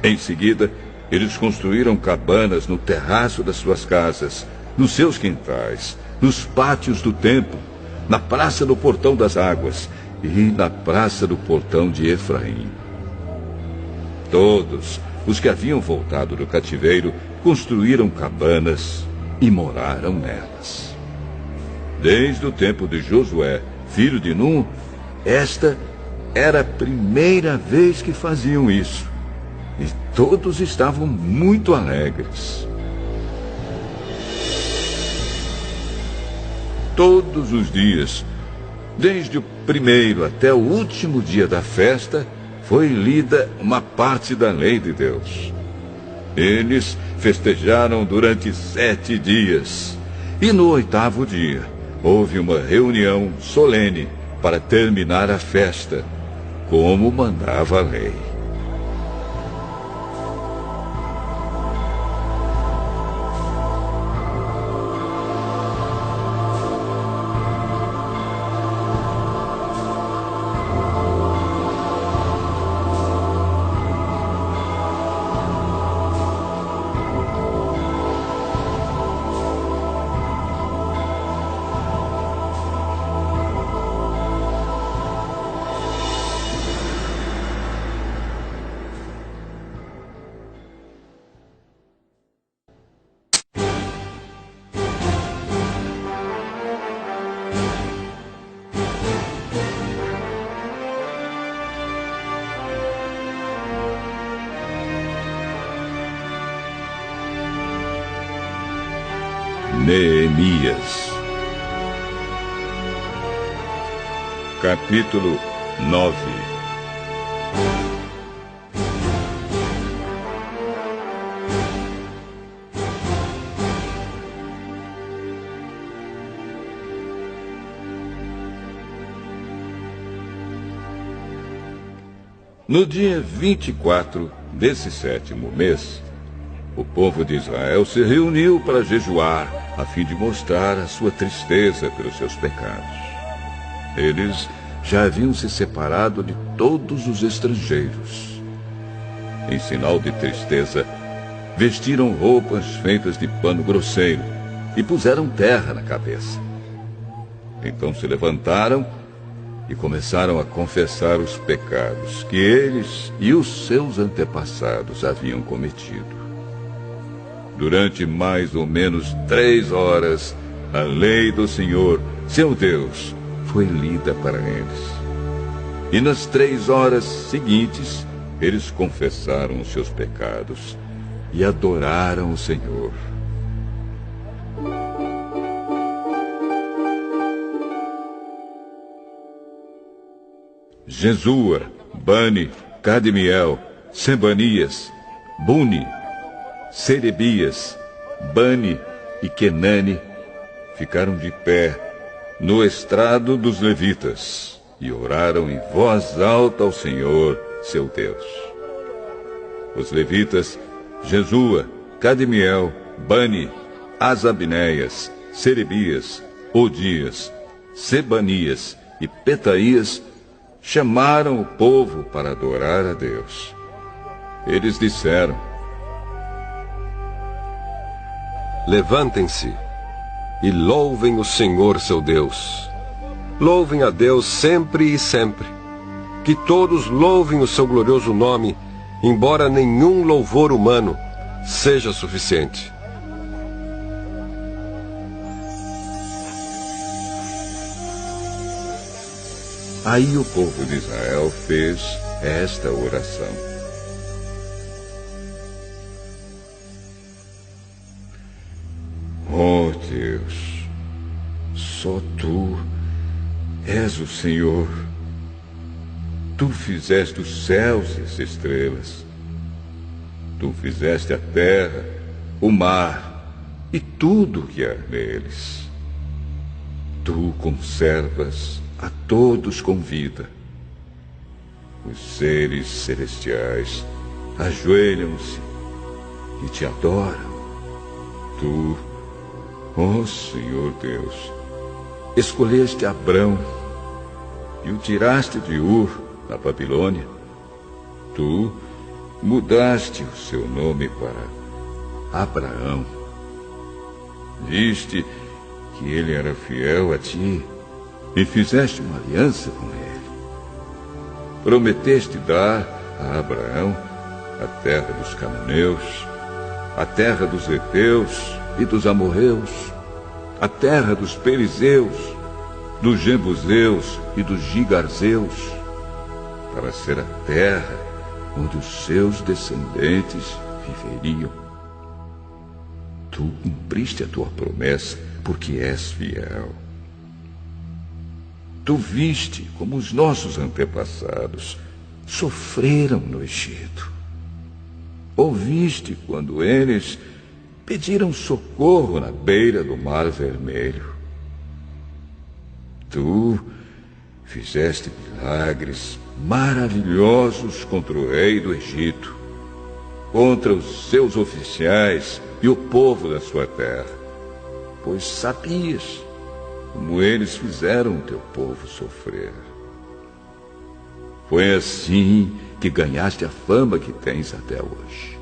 Em seguida, eles construíram cabanas no terraço das suas casas, nos seus quintais, nos pátios do templo, na praça do Portão das Águas e na praça do Portão de Efraim. Todos os que haviam voltado do cativeiro construíram cabanas e moraram nelas. Desde o tempo de Josué, filho de Num, esta era a primeira vez que faziam isso. E todos estavam muito alegres. Todos os dias, desde o primeiro até o último dia da festa, foi lida uma parte da lei de Deus. Eles festejaram durante 7 dias. E no 8º dia, houve uma reunião solene para terminar a festa, como mandava a lei. Neemias. Capítulo 9. No dia 24 desse 7º mês, o povo de Israel se reuniu para jejuar, a fim de mostrar a sua tristeza pelos seus pecados. Eles já haviam se separado de todos os estrangeiros. Em sinal de tristeza, vestiram roupas feitas de pano grosseiro e puseram terra na cabeça. Então se levantaram e começaram a confessar os pecados que eles e os seus antepassados haviam cometido. Durante mais ou menos 3 horas, a lei do Senhor, seu Deus, foi lida para eles. E nas 3 horas seguintes, eles confessaram os seus pecados e adoraram o Senhor. Jesua, Bani, Cadmiel, Sebanias, Buni, Serebias, Bani e Kenani ficaram de pé no estrado dos levitas e oraram em voz alta ao Senhor, seu Deus. Os levitas, Jesua, Cadmiel, Bani, Asabneias, Serebias, Odias, Sebanias e Petaías, chamaram o povo para adorar a Deus. Eles disseram: levantem-se e louvem o Senhor seu Deus. Louvem a Deus sempre e sempre. Que todos louvem o seu glorioso nome, embora nenhum louvor humano seja suficiente. Aí o povo de Israel fez esta oração: Senhor Deus, só Tu és o Senhor. Tu fizeste os céus e as estrelas. Tu fizeste a terra, o mar e tudo o que há neles. Tu conservas a todos com vida. Os seres celestiais ajoelham-se e te adoram. Tu, ó Senhor Deus, escolheste Abrão e o tiraste de Ur, na Babilônia. Tu mudaste o seu nome para Abraão. Viste que ele era fiel a ti e fizeste uma aliança com ele. Prometeste dar a Abraão a terra dos cananeus, a terra dos heteus e dos amorreus, a terra dos perizeus, dos jebuseus e dos gigarzeus, para ser a terra onde os seus descendentes viveriam. Tu cumpriste a tua promessa, porque és fiel. Tu viste como os nossos antepassados sofreram no Egito. Ouviste quando eles pediram socorro na beira do Mar Vermelho. Tu fizeste milagres maravilhosos contra o rei do Egito, contra os seus oficiais e o povo da sua terra, pois sabias como eles fizeram o teu povo sofrer. Foi assim que ganhaste a fama que tens até hoje.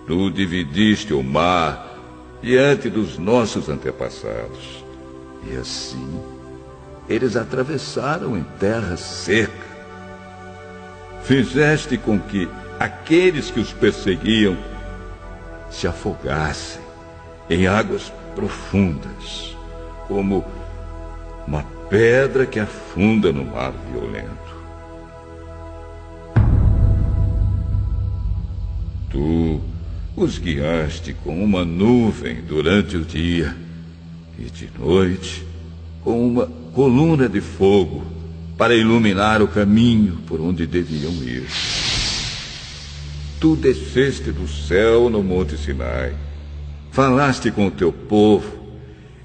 Tu dividiste o mar diante dos nossos antepassados, e assim eles atravessaram em terra seca. Fizeste com que aqueles que os perseguiam se afogassem em águas profundas, como uma pedra que afunda no mar violento. Tu os guiaste com uma nuvem durante o dia e de noite com uma coluna de fogo para iluminar o caminho por onde deviam ir. Tu desceste do céu no Monte Sinai, falaste com o teu povo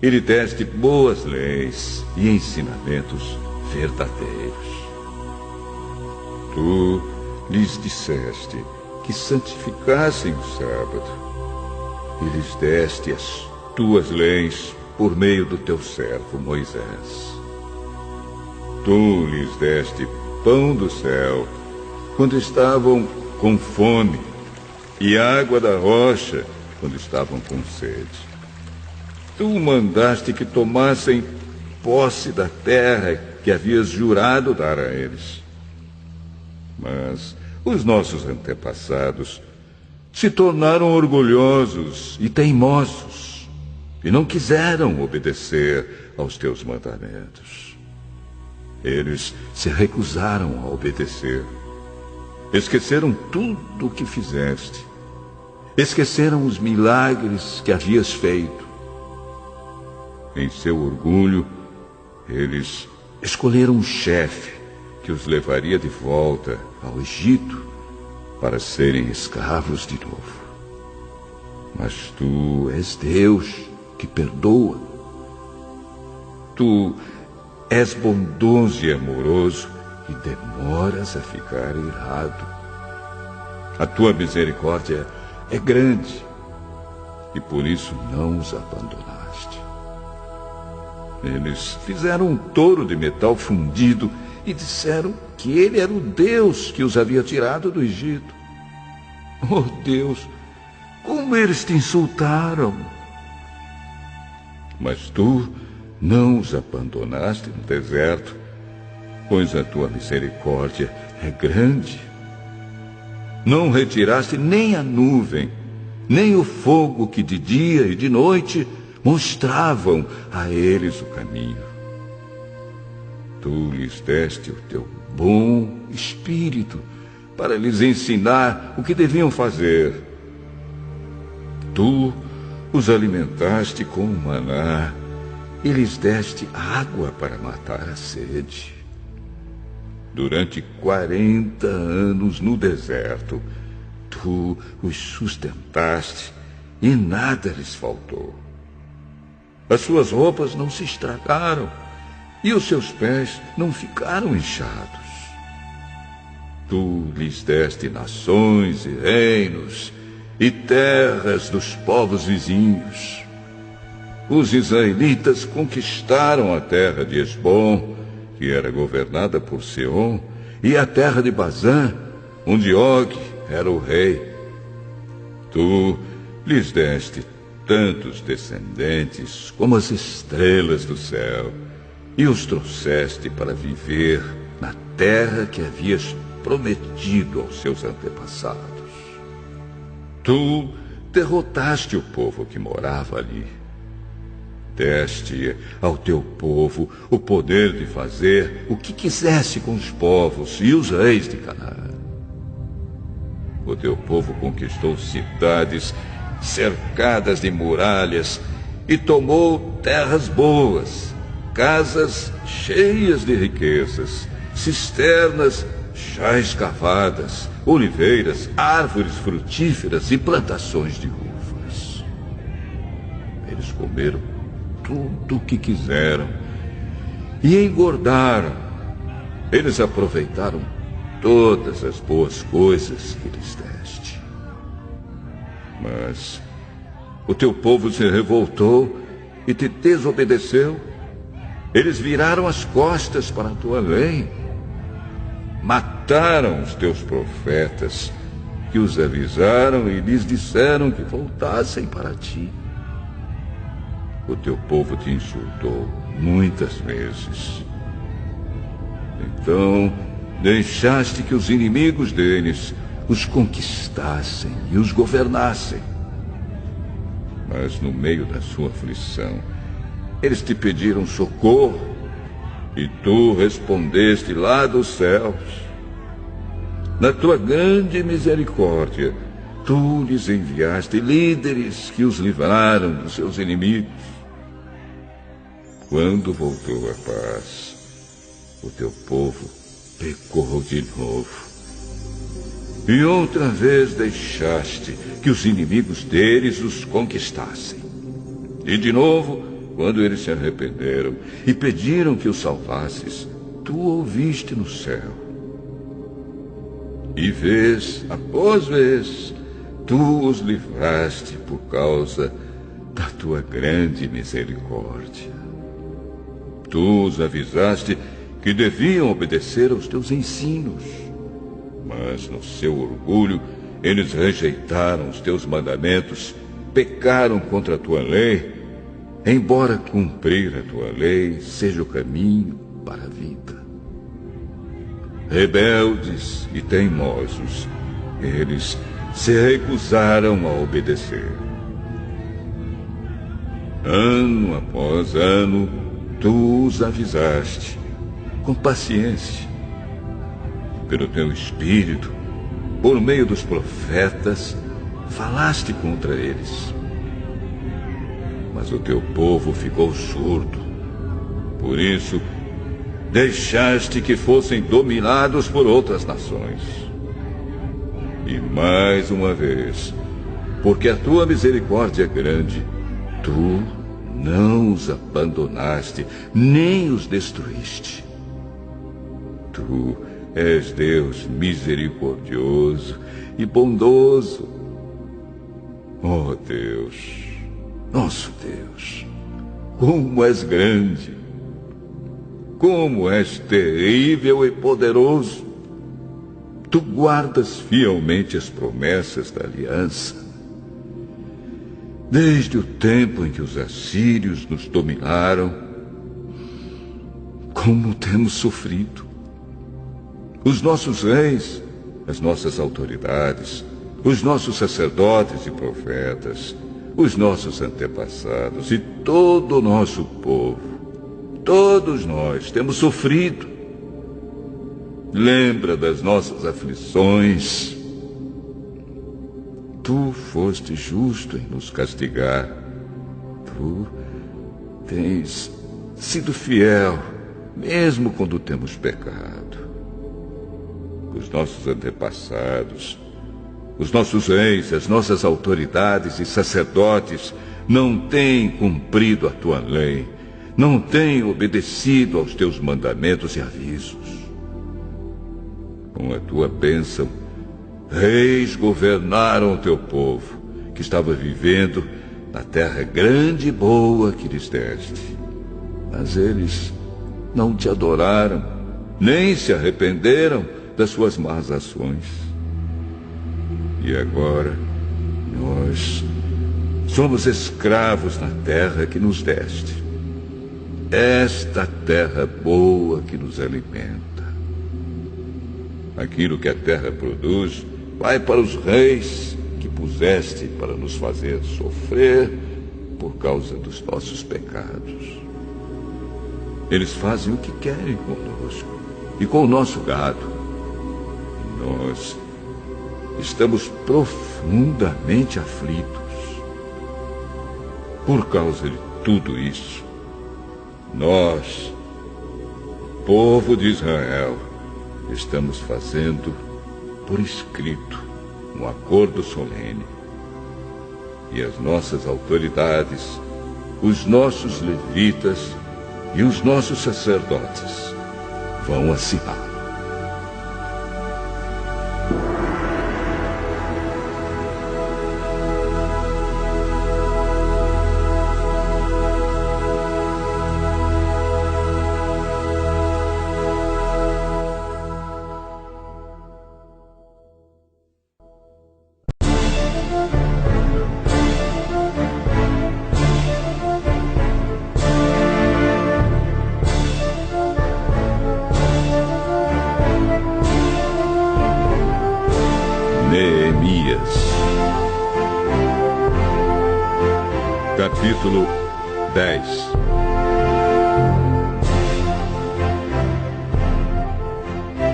e lhe deste boas leis e ensinamentos verdadeiros. Tu lhes disseste que santificassem o sábado e lhes deste as tuas leis por meio do teu servo Moisés. Tu lhes deste pão do céu quando estavam com fome e água da rocha quando estavam com sede. Tu mandaste que tomassem posse da terra que havias jurado dar a eles. Mas os nossos antepassados se tornaram orgulhosos e teimosos e não quiseram obedecer aos teus mandamentos. Eles se recusaram a obedecer. Esqueceram tudo o que fizeste. Esqueceram os milagres que havias feito. Em seu orgulho, eles escolheram um chefe que os levaria de volta ao Egito para serem escravos de novo. Mas tu és Deus que perdoa. Tu és bondoso e amoroso e demoras a ficar irado. A tua misericórdia é grande e por isso não os abandonaste. Eles fizeram um touro de metal fundido e disseram que ele era o Deus que os havia tirado do Egito. Oh Deus, como eles te insultaram! Mas tu não os abandonaste no deserto, pois a tua misericórdia é grande. Não retiraste nem a nuvem, nem o fogo que de dia e de noite mostravam a eles o caminho. Tu lhes deste o teu bom espírito para lhes ensinar o que deviam fazer. Tu os alimentaste com maná e lhes deste água para matar a sede. Durante 40 anos no deserto, tu os sustentaste e nada lhes faltou. As suas roupas não se estragaram e os seus pés não ficaram inchados. Tu lhes deste nações e reinos e terras dos povos vizinhos. Os israelitas conquistaram a terra de Esbom, que era governada por Seom, e a terra de Bazã, onde Og era o rei. Tu lhes deste tantos descendentes como as estrelas do céu, e os trouxeste para viver na terra que havias prometido aos seus antepassados. Tu derrotaste o povo que morava ali. Deste ao teu povo o poder de fazer o que quisesse com os povos e os reis de Canaã. O teu povo conquistou cidades cercadas de muralhas e tomou terras boas, casas cheias de riquezas, cisternas já escavadas, oliveiras, árvores frutíferas e plantações de uvas. Eles comeram tudo o que quiseram e engordaram. Eles aproveitaram todas as boas coisas que lhes deste. Mas o teu povo se revoltou e te desobedeceu. Eles viraram as costas para a tua lei. Mataram os teus profetas, que os avisaram e lhes disseram que voltassem para ti. O teu povo te insultou muitas vezes. Então, deixaste que os inimigos deles os conquistassem e os governassem. Mas no meio da sua aflição, eles te pediram socorro, e tu respondeste lá dos céus. Na tua grande misericórdia, tu lhes enviaste líderes que os livraram dos seus inimigos. Quando voltou a paz, o teu povo pecou de novo. E outra vez deixaste que os inimigos deles os conquistassem. E de novo, quando eles se arrependeram e pediram que os salvasses, tu ouviste no céu. E vez após vez, tu os livraste por causa da tua grande misericórdia. Tu os avisaste que deviam obedecer aos teus ensinos, mas no seu orgulho eles rejeitaram os teus mandamentos, pecaram contra a tua lei, embora cumprir a tua lei seja o caminho para a vida. Rebeldes e teimosos, eles se recusaram a obedecer. Ano após ano, tu os avisaste, com paciência. Pelo teu espírito, por meio dos profetas, falaste contra eles. Mas o teu povo ficou surdo. Por isso, deixaste que fossem dominados por outras nações. E mais uma vez, porque a tua misericórdia é grande, tu não os abandonaste, nem os destruíste. Tu és Deus misericordioso e bondoso. Oh Deus, nosso Deus, como és grande, como és terrível e poderoso. Tu guardas fielmente as promessas da aliança. Desde o tempo em que os assírios nos dominaram, como temos sofrido. Os nossos reis, as nossas autoridades, os nossos sacerdotes e profetas, os nossos antepassados e todo o nosso povo, todos nós temos sofrido. Lembra das nossas aflições. tu foste justo em nos castigar. Tu tens sido fiel, mesmo quando temos pecado. Os nossos antepassados, os nossos reis, as nossas autoridades e sacerdotes não têm cumprido a tua lei, não têm obedecido aos teus mandamentos e avisos. Com a tua bênção, reis governaram o teu povo, que estava vivendo na terra grande e boa que lhes deste. Mas eles não te adoraram, nem se arrependeram das suas más ações. E agora, nós somos escravos na terra que nos deste. Esta terra boa que nos alimenta. Aquilo que a terra produz vai para os reis que puseste para nos fazer sofrer por causa dos nossos pecados. Eles fazem o que querem conosco e com o nosso gado. E nós estamos profundamente aflitos. Por causa de tudo isso, nós, povo de Israel, estamos fazendo por escrito um acordo solene. E as nossas autoridades, os nossos levitas e os nossos sacerdotes vão assiná-lo. Capítulo 10.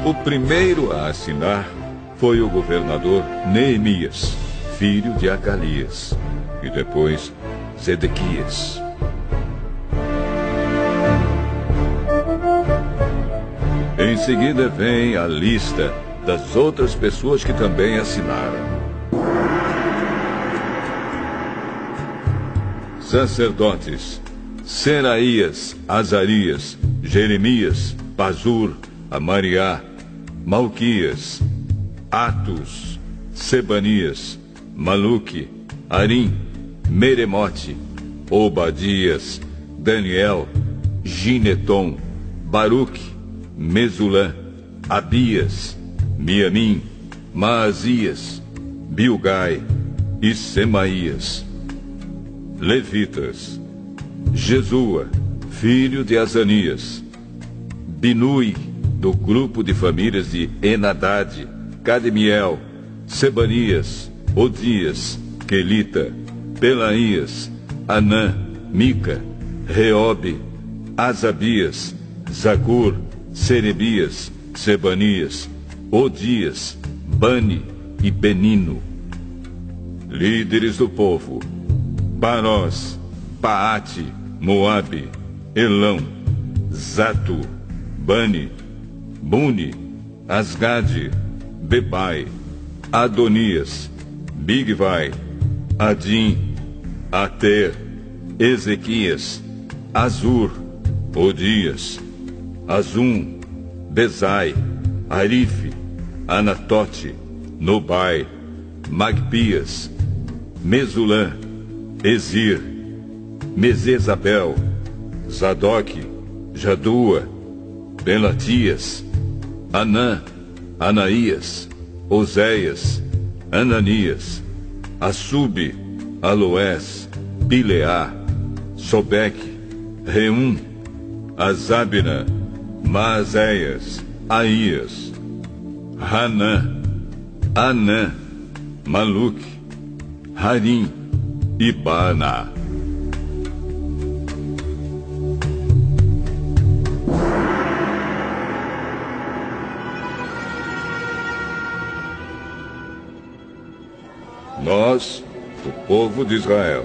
O primeiro a assinar foi o governador Neemias, filho de Acalias, e depois Zedequias. Em seguida vem a lista das outras pessoas que também assinaram. Sacerdotes: Seraías, Azarias, Jeremias, Pazur, Amariá, Malquias, Atus, Sebanias, Maluque, Arim, Meremote, Obadias, Daniel, Gineton, Baruque, Mesulã, Abias, Miamim, Maazias, Bilgai e Semaías. Levitas: Jesua, filho de Azanias, Binui, do grupo de famílias de Enadade, Cadmiel, Sebanias, Odias, Quelita, Pelaías, Anã, Mica, Reobe, Asabias, Zacur, Serebias, Sebanias, Odias, Bani e Benino. Líderes do povo: Parós, Paate, Moabe, Elão, Zato, Bani, Buni, Asgade, Bebai, Adonias, Bigvai, Adim, Ater, Ezequias, Azur, Odias, Azum, Bezai, Arife, Anatote, Nobai, Magpias, Mesulã, Ezir, Mesezabel, Zadok, Jadua, Belatias, Anã, Anaías, Oséias, Ananias, Assube, Aloés, Pileá, Sobeque, Reum, Azabina, Maazéias, Aías, Hanã, Anã, Maluque, Harim e Bana. Nós, o povo de Israel,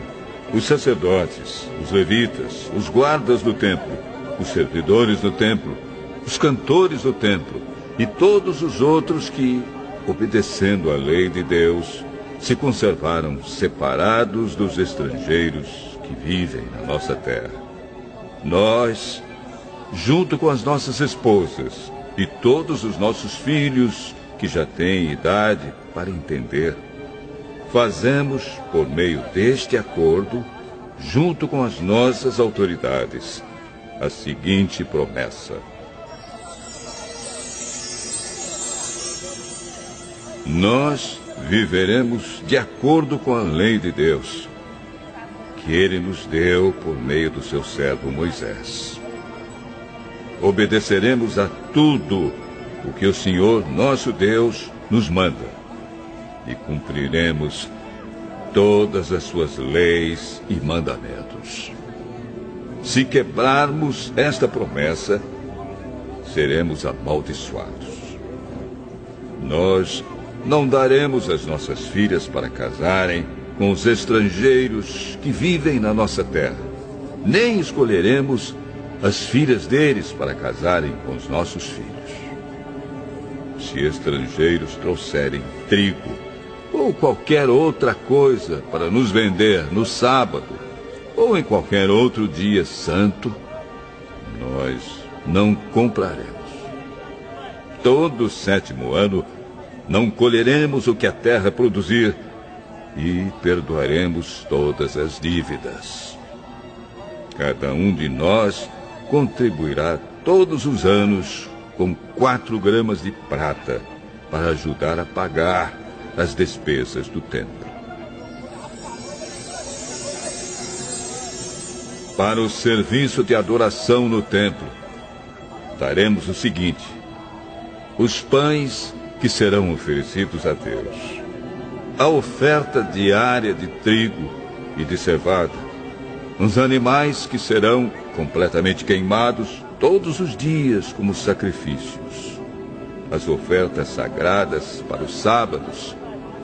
os sacerdotes, os levitas, os guardas do templo, os servidores do templo, os cantores do templo e todos os outros que, obedecendo à lei de Deus, se conservaram separados dos estrangeiros que vivem na nossa terra. Nós, junto com as nossas esposas e todos os nossos filhos que já têm idade para entender, fazemos, por meio deste acordo, junto com as nossas autoridades, a seguinte promessa: nós viveremos de acordo com a lei de Deus, que Ele nos deu por meio do seu servo Moisés. Obedeceremos a tudo o que o Senhor, nosso Deus, nos manda, e cumpriremos todas as suas leis e mandamentos. Se quebrarmos esta promessa, seremos amaldiçoados. Nós não daremos as nossas filhas para casarem com os estrangeiros que vivem na nossa terra, nem escolheremos as filhas deles para casarem com os nossos filhos. Se estrangeiros trouxerem trigo ou qualquer outra coisa para nos vender no sábado ou em qualquer outro dia santo, nós não compraremos. Todo 7º ano não colheremos o que a terra produzir e perdoaremos todas as dívidas. Cada um de nós contribuirá todos os anos com 4 gramas de prata para ajudar a pagar as despesas do templo. Para o serviço de adoração no templo, daremos o seguinte: os pães que serão oferecidos a Deus, a oferta diária de trigo e de cevada, os animais que serão completamente queimados todos os dias como sacrifícios, as ofertas sagradas para os sábados,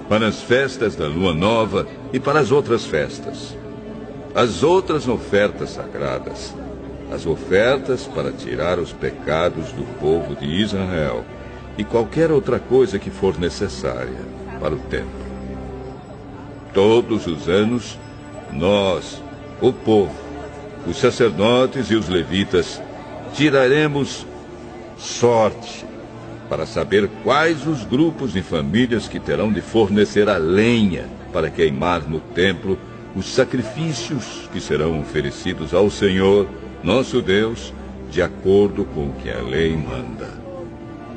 para as festas da lua nova e para as outras festas, as outras ofertas sagradas, as ofertas para tirar os pecados do povo de Israel e qualquer outra coisa que for necessária para o templo. Todos os anos, nós, o povo, os sacerdotes e os levitas, tiraremos sorte para saber quais os grupos e famílias que terão de fornecer a lenha para queimar no templo os sacrifícios que serão oferecidos ao Senhor, nosso Deus, de acordo com o que a lei manda.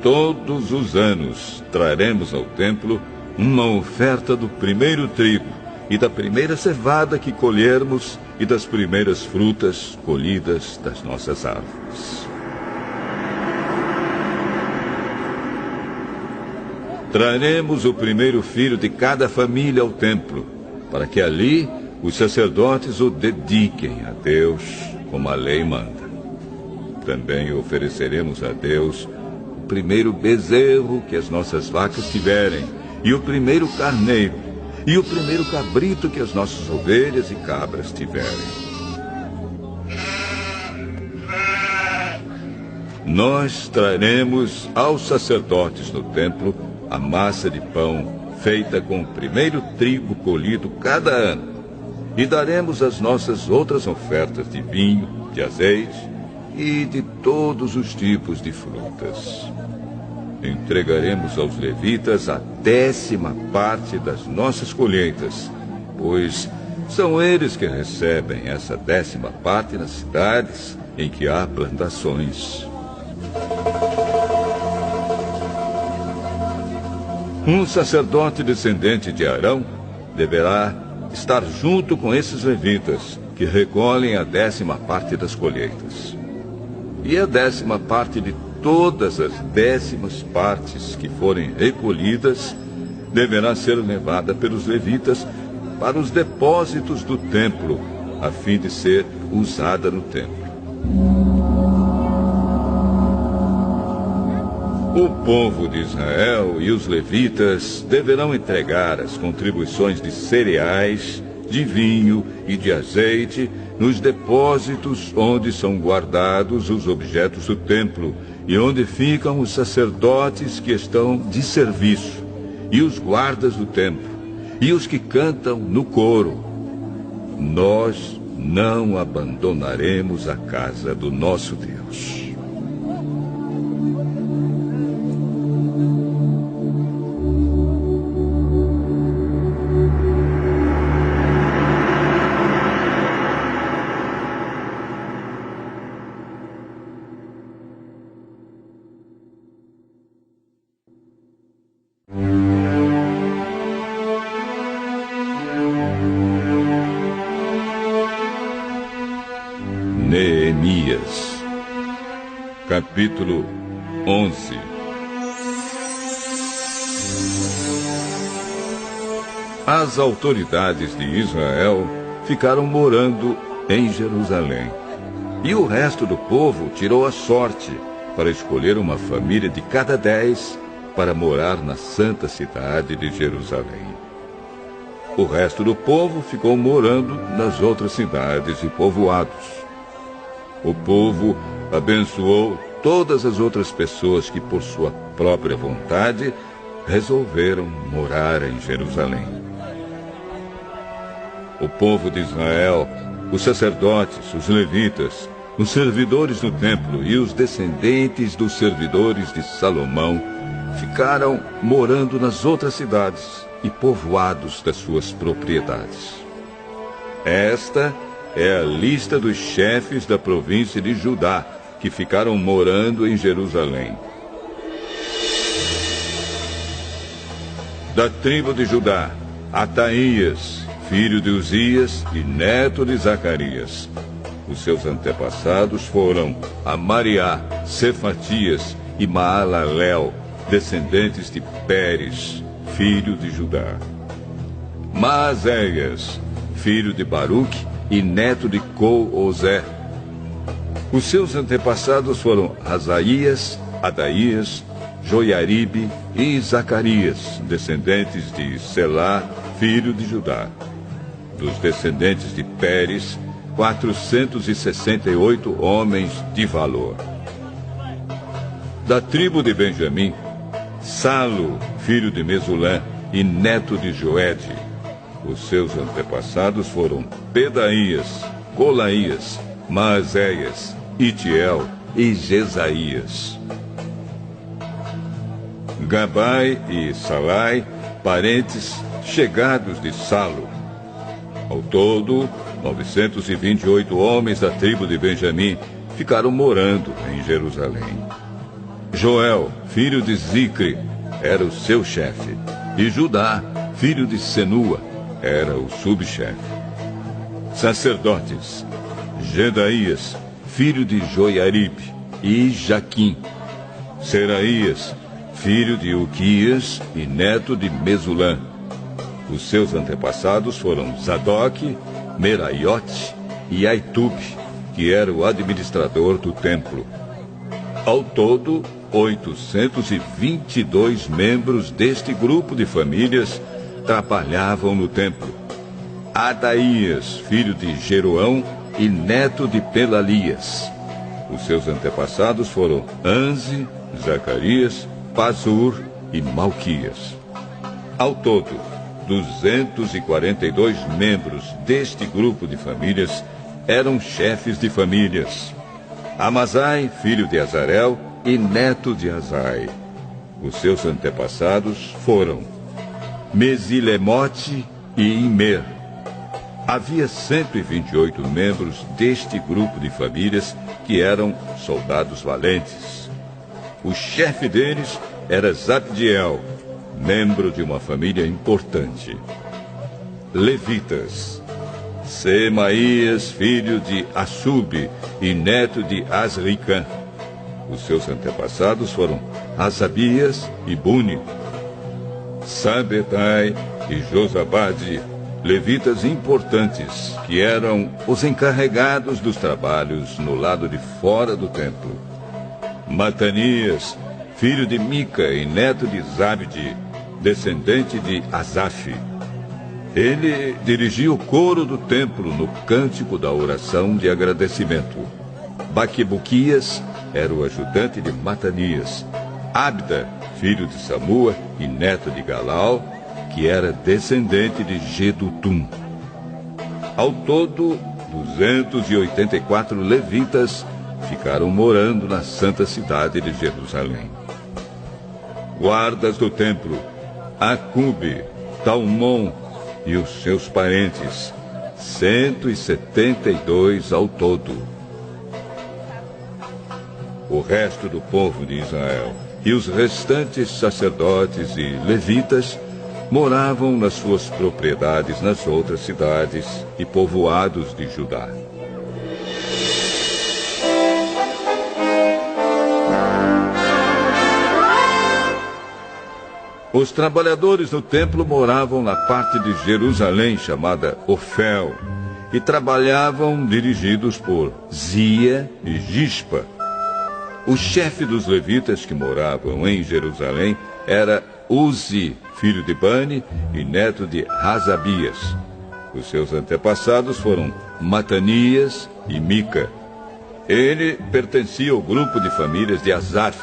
Todos os anos traremos ao templo uma oferta do primeiro trigo e da primeira cevada que colhermos e das primeiras frutas colhidas das nossas árvores. Traremos o primeiro filho de cada família ao templo, para que ali os sacerdotes o dediquem a Deus, como a lei manda. Também ofereceremos a Deus o primeiro bezerro que as nossas vacas tiverem, e o primeiro carneiro, e o primeiro cabrito que as nossas ovelhas e cabras tiverem. Nós traremos aos sacerdotes no templo a massa de pão feita com o primeiro trigo colhido cada ano, e daremos as nossas outras ofertas de vinho, de azeite e de todos os tipos de frutas. Entregaremos aos levitas a 10ª parte das nossas colheitas, pois são eles que recebem essa 10ª parte nas cidades em que há plantações. Um sacerdote descendente de Arão deverá estar junto com esses levitas, que recolhem a 10ª parte das colheitas. E a 10ª parte de todas as 10ª partes que forem recolhidas deverá ser levada pelos levitas para os depósitos do templo, a fim de ser usada no templo. O povo de Israel e os levitas deverão entregar as contribuições de cereais, de vinho e de azeite nos depósitos onde são guardados os objetos do templo e onde ficam os sacerdotes que estão de serviço, e os guardas do templo, e os que cantam no coro. Nós não abandonaremos a casa do nosso Deus. Neemias, capítulo 11. As autoridades de Israel ficaram morando em Jerusalém, e o resto do povo tirou a sorte para escolher uma família de cada 10 para morar na santa cidade de Jerusalém. O resto do povo ficou morando nas outras cidades e povoados. O povo abençoou todas as outras pessoas que, por sua própria vontade, resolveram morar em Jerusalém. O povo de Israel, os sacerdotes, os levitas, os servidores do templo e os descendentes dos servidores de Salomão ficaram morando nas outras cidades e povoados das suas propriedades. Esta é a lista dos chefes da província de Judá, que ficaram morando em Jerusalém. Da tribo de Judá, Ataías, filho de Uzias e neto de Zacarias. Os seus antepassados foram Amariá, Cefatias e Maalalel, descendentes de Pérez, filho de Judá. Maazéias, filho de Baruque e neto de Col-Ozé. Os seus antepassados foram Asaías, Adaías, Joiaribe e Zacarias, descendentes de Selá, filho de Judá. Dos descendentes de Pérez, 468 homens de valor. Da tribo de Benjamim, Salo, filho de Mesulã e neto de Joede. Os seus antepassados foram Pedaías, Colaías, Maazéias, Itiel e Jesaías. Gabai e Salai, parentes chegados de Salo. Ao todo, 928 homens da tribo de Benjamim ficaram morando em Jerusalém. Joel, filho de Zicre, era o seu chefe, e Judá, filho de Senua, era o subchefe. Sacerdotes: Gedaías, filho de Joiaribe, e Jaquim. Seraías, filho de Uquias e neto de Mesulã. Os seus antepassados foram Zadoque, Meraiote e Aitube, que era o administrador do templo. Ao todo, 822 membros deste grupo de famílias trabalhavam no templo. Adaías, filho de Jeroão e neto de Pelalias. Os seus antepassados foram Anze, Zacarias, Pazur e Malquias. Ao todo, 242 membros deste grupo de famílias eram chefes de famílias. Amazai, filho de Azarel e neto de Azai. Os seus antepassados foram Mesilemote e Imer. Havia 128 membros deste grupo de famílias que eram soldados valentes. O chefe deles era Zabdiel, membro de uma família importante. Levitas: Semaías, filho de Assub e neto de Asricã. Os seus antepassados foram Asabias e Buni. Sabetai e Josabade, levitas importantes, que eram os encarregados dos trabalhos no lado de fora do templo. Matanias, filho de Mica e neto de Zabde, descendente de Asaf. Ele dirigia o coro do templo no cântico da oração de agradecimento. Baquebuquias era o ajudante de Matanias. Abda, filho de Samua e neto de Galal, que era descendente de Gedutum. Ao todo, 284 levitas ficaram morando na santa cidade de Jerusalém. Guardas do templo, Acube, Talmon e os seus parentes, 172 ao todo. O resto do povo de Israel e os restantes sacerdotes e levitas moravam nas suas propriedades nas outras cidades e povoados de Judá. Os trabalhadores no templo moravam na parte de Jerusalém chamada Ofel e trabalhavam dirigidos por Zia e Gispa. O chefe dos levitas que moravam em Jerusalém era Uzi, filho de Bani e neto de Razabias. Os seus antepassados foram Matanias e Mica. Ele pertencia ao grupo de famílias de Asaf,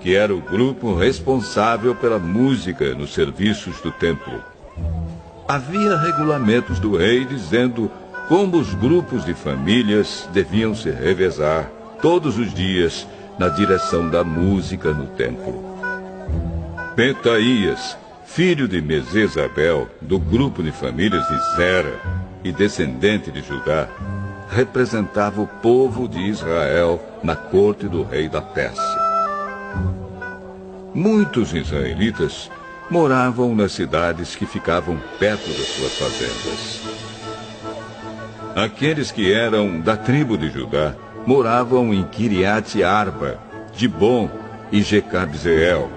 que era o grupo responsável pela música nos serviços do templo. Havia regulamentos do rei dizendo como os grupos de famílias deviam se revezar todos os dias na direção da música no templo. Petaías, filho de Mesezabel, do grupo de famílias de Zera e descendente de Judá, representava o povo de Israel na corte do rei da Pérsia. Muitos israelitas moravam nas cidades que ficavam perto das suas fazendas. Aqueles que eram da tribo de Judá moravam em Kiriat Arba, Dibon e Jecabzeel,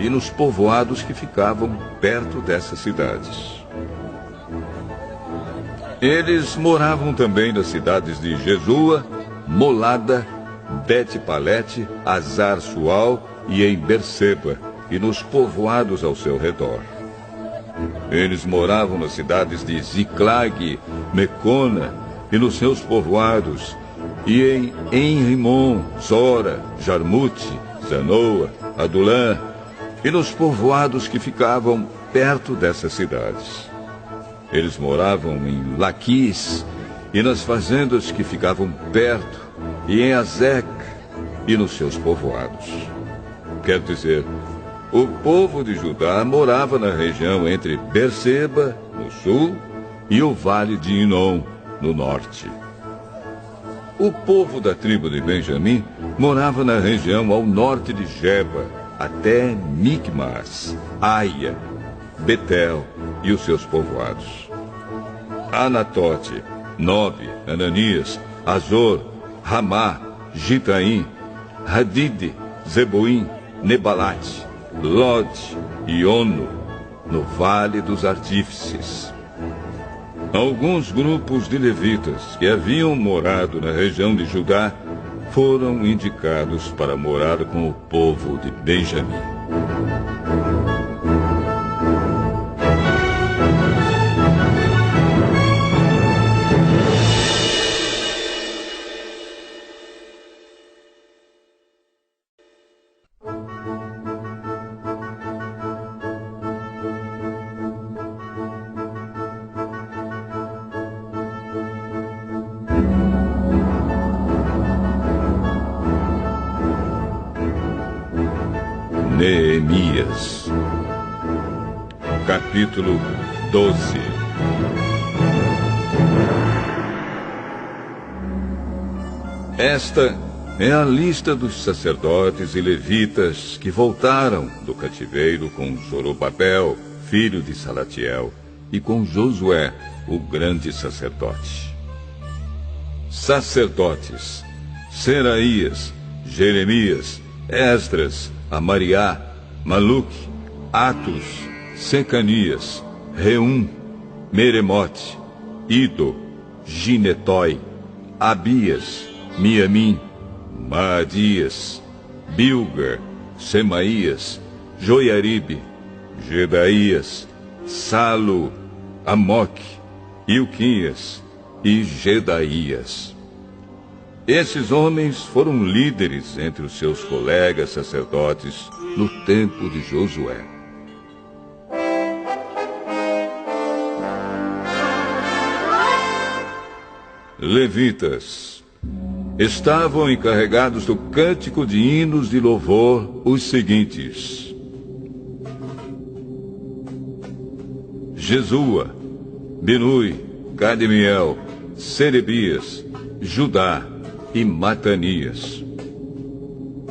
e nos povoados que ficavam perto dessas cidades. Eles moravam também nas cidades de Jesua, Molada, Bet-Palete, Azar-Sual e em Berseba, e nos povoados ao seu redor. Eles moravam nas cidades de Ziclag, Mecona e nos seus povoados, e em Enrimon, Zora, Jarmute, Zanoa, Adulã, e nos povoados que ficavam perto dessas cidades. Eles moravam em Laquis e nas fazendas que ficavam perto, e em Azec e nos seus povoados. Quer dizer, o povo de Judá morava na região entre Berseba, no sul, e o vale de Inom, no norte. O povo da tribo de Benjamim morava na região ao norte de Geba, até Micmas, Aia, Betel e os seus povoados. Anatote, Nobe, Ananias, Azor, Ramá, Gitaim, Hadide, Zeboim, Nebalate, Lod e Ono, no Vale dos Artífices. Alguns grupos de levitas que haviam morado na região de Judá foram indicados para morar com o povo de Benjamim. Neemias, capítulo 12. Esta é a lista dos sacerdotes e levitas que voltaram do cativeiro com Zorobabel, filho de Salatiel, e com Josué, o grande sacerdote. Sacerdotes: Seraías, Jeremias, Esdras, Amariá, Maluque, Atos, Secanias, Reum, Meremote, Ido, Ginetói, Abias, Miamim, Maadias, Bilga, Semaías, Joiaribe, Jedaías, Salo, Amoque, Ilquias e Gedaías. Esses homens foram líderes entre os seus colegas sacerdotes no tempo de Josué. Levitas estavam encarregados do cântico de hinos de louvor os seguintes: Jesua, Binui, Cadmiel, Serebias, Judá e Matanias.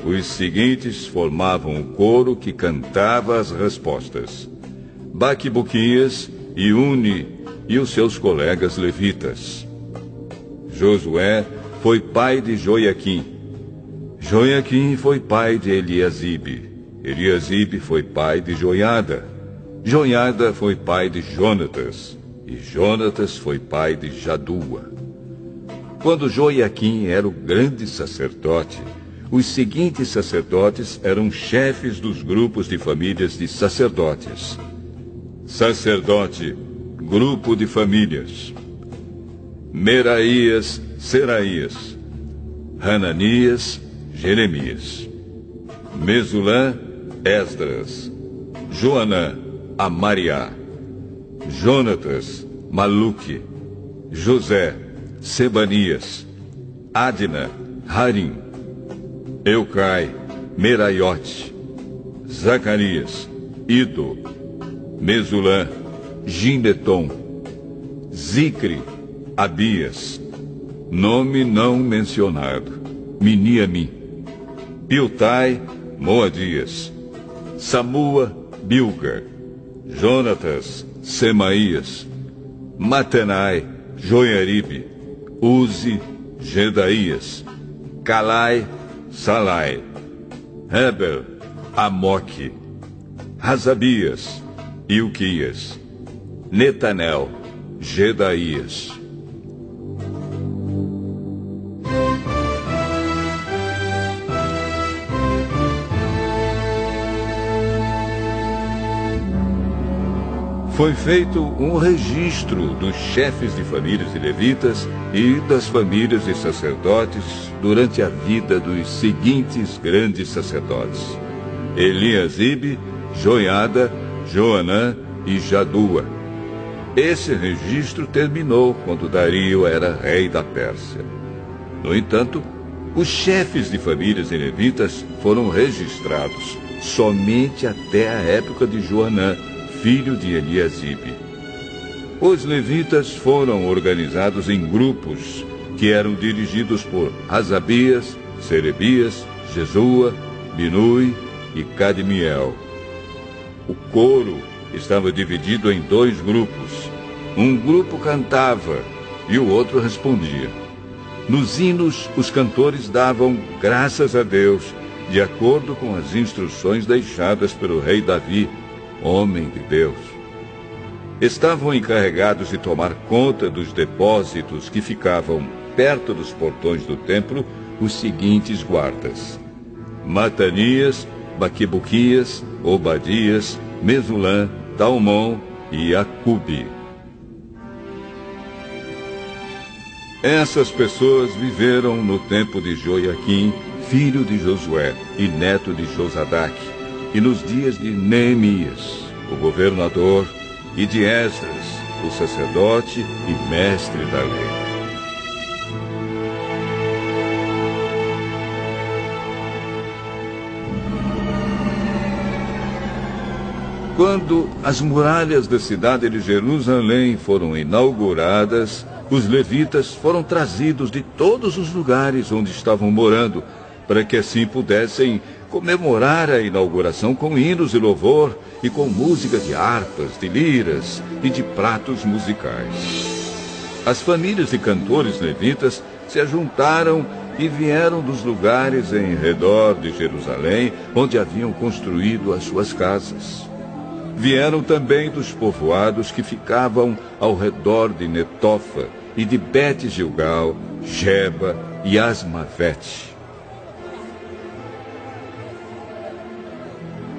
Os seguintes formavam o coro que cantava as respostas: Baquibuquias e Uni e os seus colegas levitas. Josué foi pai de Joiaquim. Joiaquim foi pai de Eliasibe. Eliasibe foi pai de Joiada. Joiada foi pai de Jonatas. E Jonatas foi pai de Jadua. Quando Joiaquim era o grande sacerdote, os seguintes sacerdotes eram chefes dos grupos de famílias de sacerdotes. Sacerdote, grupo de famílias: Meraías, Seraías, Hananias, Jeremias, Mesulã, Esdras, Joanã, Amariá, Jonatas, Maluque, José, Sebanias, Adna, Harim, Eucai, Meraiote, Zacarias, Ido, Mesulã, Gineton, Zicre, Abias, nome não mencionado, Miniamim, Piltai, Moadias, Samua, Bilga, Jonatas, Semaías, Matenai, Joiaribe, Uzi, Gedaías, Calai, Salai, Heber, Amoque, Razabias, Ilquias, Netanel, Gedaías. Foi feito um registro dos chefes de famílias de levitas e das famílias de sacerdotes durante a vida dos seguintes grandes sacerdotes: Eliasibe, Joiada, Joanã e Jadua. Esse registro terminou quando Dario era rei da Pérsia. No entanto, os chefes de famílias de levitas foram registrados somente até a época de Joanã, filho de Eliasibe. Os levitas foram organizados em grupos que eram dirigidos por Hazabias, Serebias, Jesua, Binui e Cadmiel. O coro estava dividido em 2 grupos. Um grupo cantava e o outro respondia. Nos hinos, os cantores davam graças a Deus, de acordo com as instruções deixadas pelo rei Davi, homem de Deus. Estavam encarregados de tomar conta dos depósitos que ficavam perto dos portões do templo os seguintes guardas: Matanias, Baquibuquias, Obadias, Mesulã, Talmon e Acube. Essas pessoas viveram no tempo de Joiaquim, filho de Josué e neto de Josadaque, e nos dias de Neemias, o governador, e de Esdras, o sacerdote e mestre da lei. Quando as muralhas da cidade de Jerusalém foram inauguradas, os levitas foram trazidos de todos os lugares onde estavam morando, para que assim pudessem comemorar a inauguração com hinos de louvor e com música de harpas, de liras e de pratos musicais. As famílias de cantores levitas se ajuntaram e vieram dos lugares em redor de Jerusalém, onde haviam construído as suas casas. Vieram também dos povoados que ficavam ao redor de Netofa e de Bet-Gilgal, Geba e Asmavete.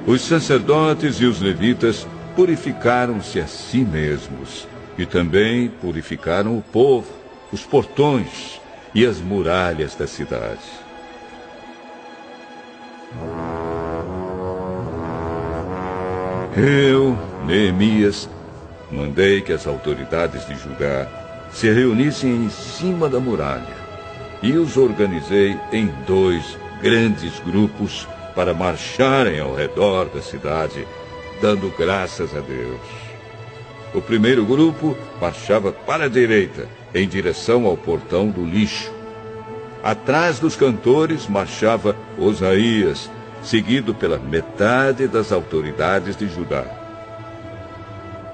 Os sacerdotes e os levitas purificaram-se a si mesmos e também purificaram o povo, os portões e as muralhas da cidade. Eu, Neemias, mandei que as autoridades de Judá se reunissem em cima da muralha e os organizei em 2 grandes grupos para marcharem ao redor da cidade, dando graças a Deus. O primeiro grupo marchava para a direita, em direção ao portão do lixo. Atrás dos cantores marchava Osaías, seguido pela metade das autoridades de Judá.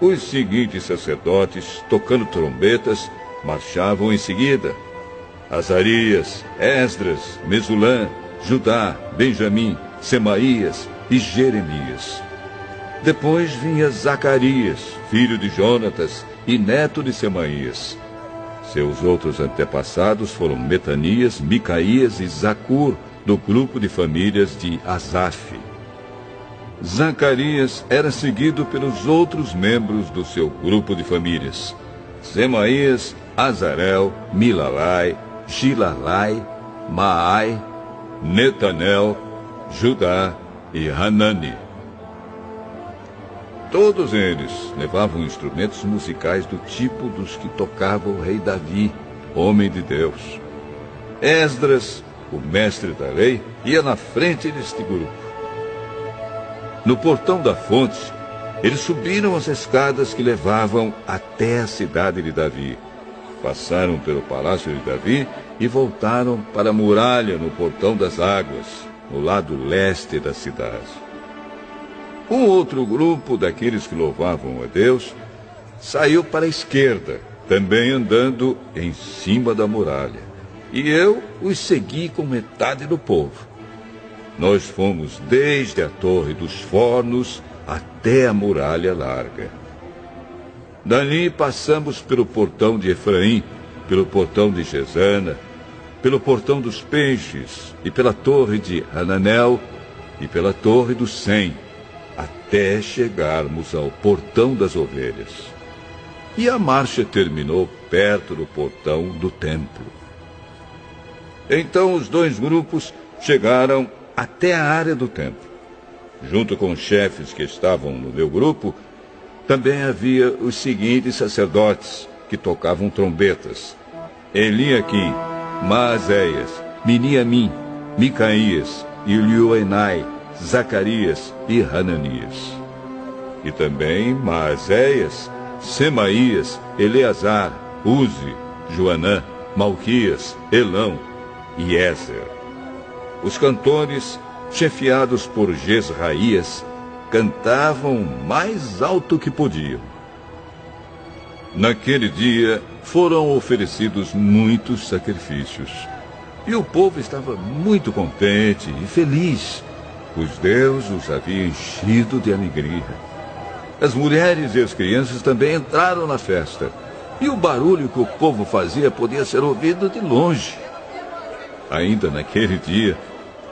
Os seguintes sacerdotes, tocando trombetas, marchavam em seguida: Azarias, Esdras, Mesulã, Judá, Benjamim, Semaías e Jeremias. Depois vinha Zacarias, filho de Jonatas e neto de Semaías. Seus outros antepassados foram Metanias, Micaías e Zacur, do grupo de famílias de Asaf. Zacarias era seguido pelos outros membros do seu grupo de famílias: Semaías, Azarel, Milalai, Gilalai, Maai, Netanel, Judá e Hanani. Todos eles levavam instrumentos musicais do tipo dos que tocava o rei Davi, homem de Deus. Esdras, o mestre da lei, ia na frente deste grupo. No portão da fonte, eles subiram as escadas que levavam até a cidade de Davi. Passaram pelo palácio de Davi e voltaram para a muralha no portão das águas, no lado leste da cidade. Um outro grupo daqueles que louvavam a Deus saiu para a esquerda, também andando em cima da muralha. E eu os segui com metade do povo. Nós fomos desde a Torre dos Fornos até a muralha larga. Dali passamos pelo portão de Efraim, pelo portão de Gesana, pelo portão dos Peixes e pela torre de Hananel e pela torre do Sem, até chegarmos ao portão das Ovelhas. E a marcha terminou perto do portão do templo. Então os 2 grupos chegaram até a área do templo. Junto com os chefes que estavam no meu grupo, também havia os seguintes sacerdotes que tocavam trombetas: Eliaquim, Maazéias, Miniamim, Micaías, Ilioenai, Zacarias e Hananias. E também Maazéias, Semaías, Eleazar, Uzi, Joanã, Malquias, Elão e Ézer. Os cantores, chefiados por Jezraías, cantavam o mais alto que podiam. Naquele dia foram oferecidos muitos sacrifícios, e o povo estava muito contente e feliz, pois Deus os havia enchido de alegria. As mulheres e as crianças também entraram na festa, e o barulho que o povo fazia podia ser ouvido de longe. Ainda naquele dia,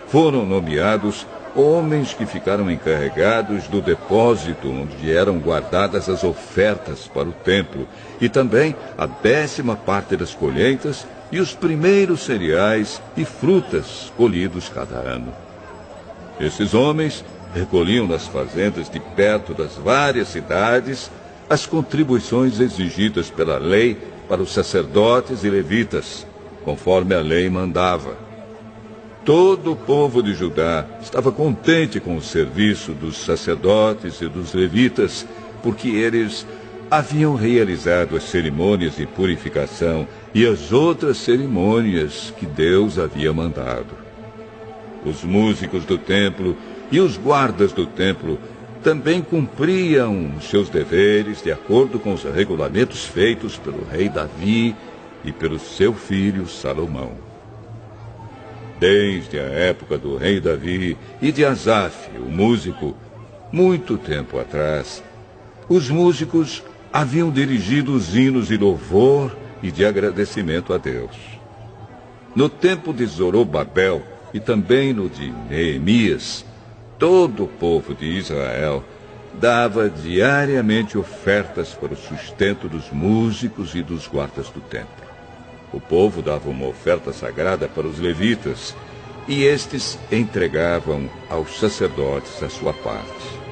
foram nomeados homens que ficaram encarregados do depósito onde eram guardadas as ofertas para o templo, e também a 10ª parte das colheitas e os primeiros cereais e frutas colhidos cada ano. Esses homens recolhiam nas fazendas de perto das várias cidades as contribuições exigidas pela lei para os sacerdotes e levitas, conforme a lei mandava. Todo o povo de Judá estava contente com o serviço dos sacerdotes e dos levitas, porque eles haviam realizado as cerimônias de purificação e as outras cerimônias que Deus havia mandado. Os músicos do templo e os guardas do templo também cumpriam seus deveres de acordo com os regulamentos feitos pelo rei Davi e pelo seu filho Salomão. Desde a época do rei Davi e de Asaf, o músico, muito tempo atrás, os músicos haviam dirigido os hinos de louvor e de agradecimento a Deus. No tempo de Zorobabel e também no de Neemias, todo o povo de Israel dava diariamente ofertas para o sustento dos músicos e dos guardas do templo. O povo dava uma oferta sagrada para os levitas, e estes entregavam aos sacerdotes a sua parte.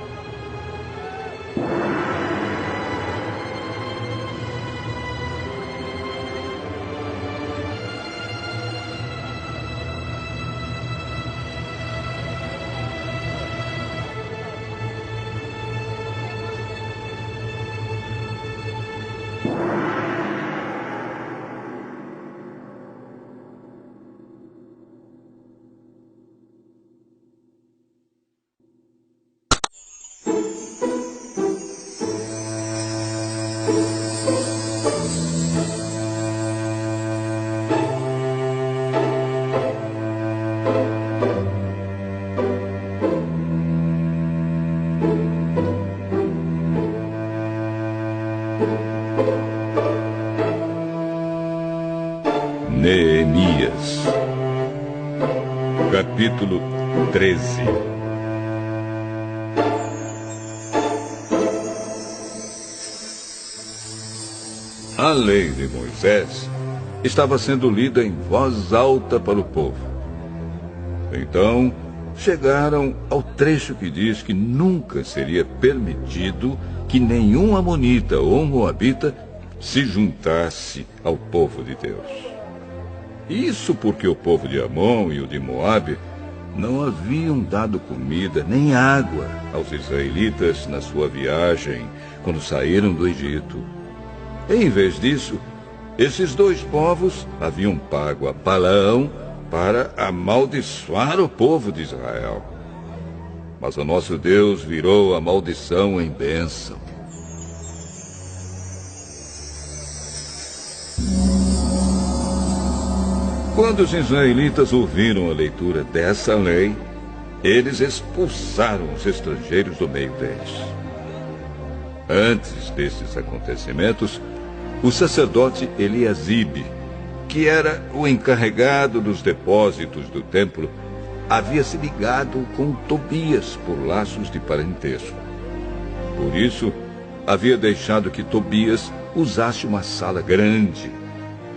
Neemias, capítulo 13. A lei de Moisés estava sendo lida em voz alta para o povo. Então, chegaram ao trecho que diz que nunca seria permitido que nenhum amonita ou moabita se juntasse ao povo de Deus. Isso porque o povo de Amon e o de Moabe não haviam dado comida nem água aos israelitas na sua viagem quando saíram do Egito. Em vez disso, esses dois povos haviam pago a Balaão para amaldiçoar o povo de Israel. Mas o nosso Deus virou a maldição em bênção. Quando os israelitas ouviram a leitura dessa lei, eles expulsaram os estrangeiros do meio deles. Antes desses acontecimentos, o sacerdote Eliasibe, que era o encarregado dos depósitos do templo, havia se ligado com Tobias por laços de parentesco. Por isso, havia deixado que Tobias usasse uma sala grande,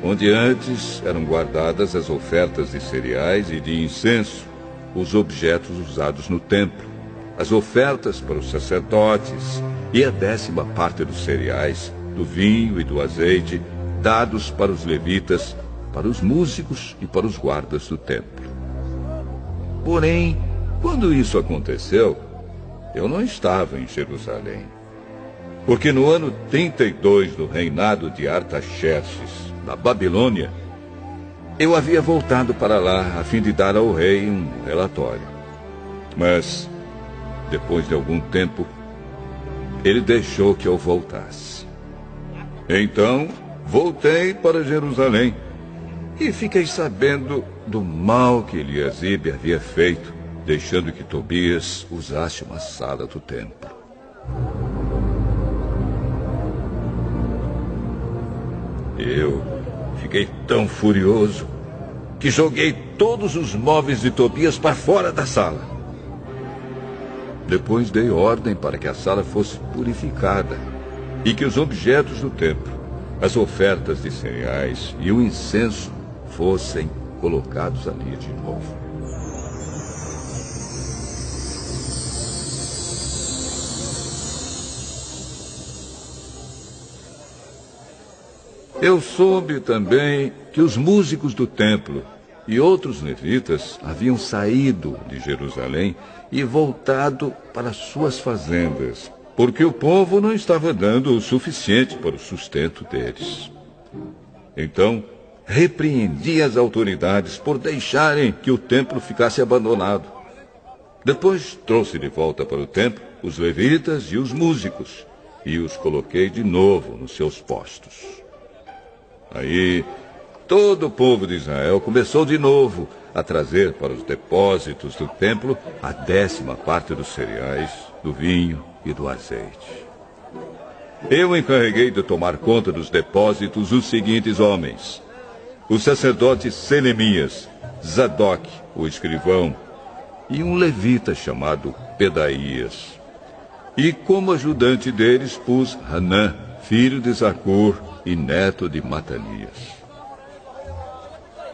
onde antes eram guardadas as ofertas de cereais e de incenso, os objetos usados no templo, as ofertas para os sacerdotes e a 10ª parte dos cereais, do vinho e do azeite, dados para os levitas, para os músicos e para os guardas do templo. Porém, quando isso aconteceu, eu não estava em Jerusalém, porque no ano 32 do reinado de Artaxerxes, da Babilônia, eu havia voltado para lá a fim de dar ao rei um relatório. Mas, depois de algum tempo, ele deixou que eu voltasse. Então, voltei para Jerusalém e fiquei sabendo do mal que Eliasibe havia feito, deixando que Tobias usasse uma sala do templo. Eu fiquei tão furioso que joguei todos os móveis de Tobias para fora da sala. Depois dei ordem para que a sala fosse purificada e que os objetos do templo, as ofertas de cereais e o incenso fossem colocados ali de novo. Eu soube também que os músicos do templo e outros levitas haviam saído de Jerusalém e voltado para suas fazendas, porque o povo não estava dando o suficiente para o sustento deles. Então, repreendi as autoridades por deixarem que o templo ficasse abandonado. Depois trouxe de volta para o templo os levitas e os músicos e os coloquei de novo nos seus postos. Aí, todo o povo de Israel começou de novo a trazer para os depósitos do templo a 10ª parte dos cereais, do vinho e do azeite. Eu encarreguei de tomar conta dos depósitos os seguintes homens: o sacerdote Selemias, Zadok, o escrivão, e um levita chamado Pedaías. E como ajudante deles pus Hanã, filho de Zacur e neto de Matanias.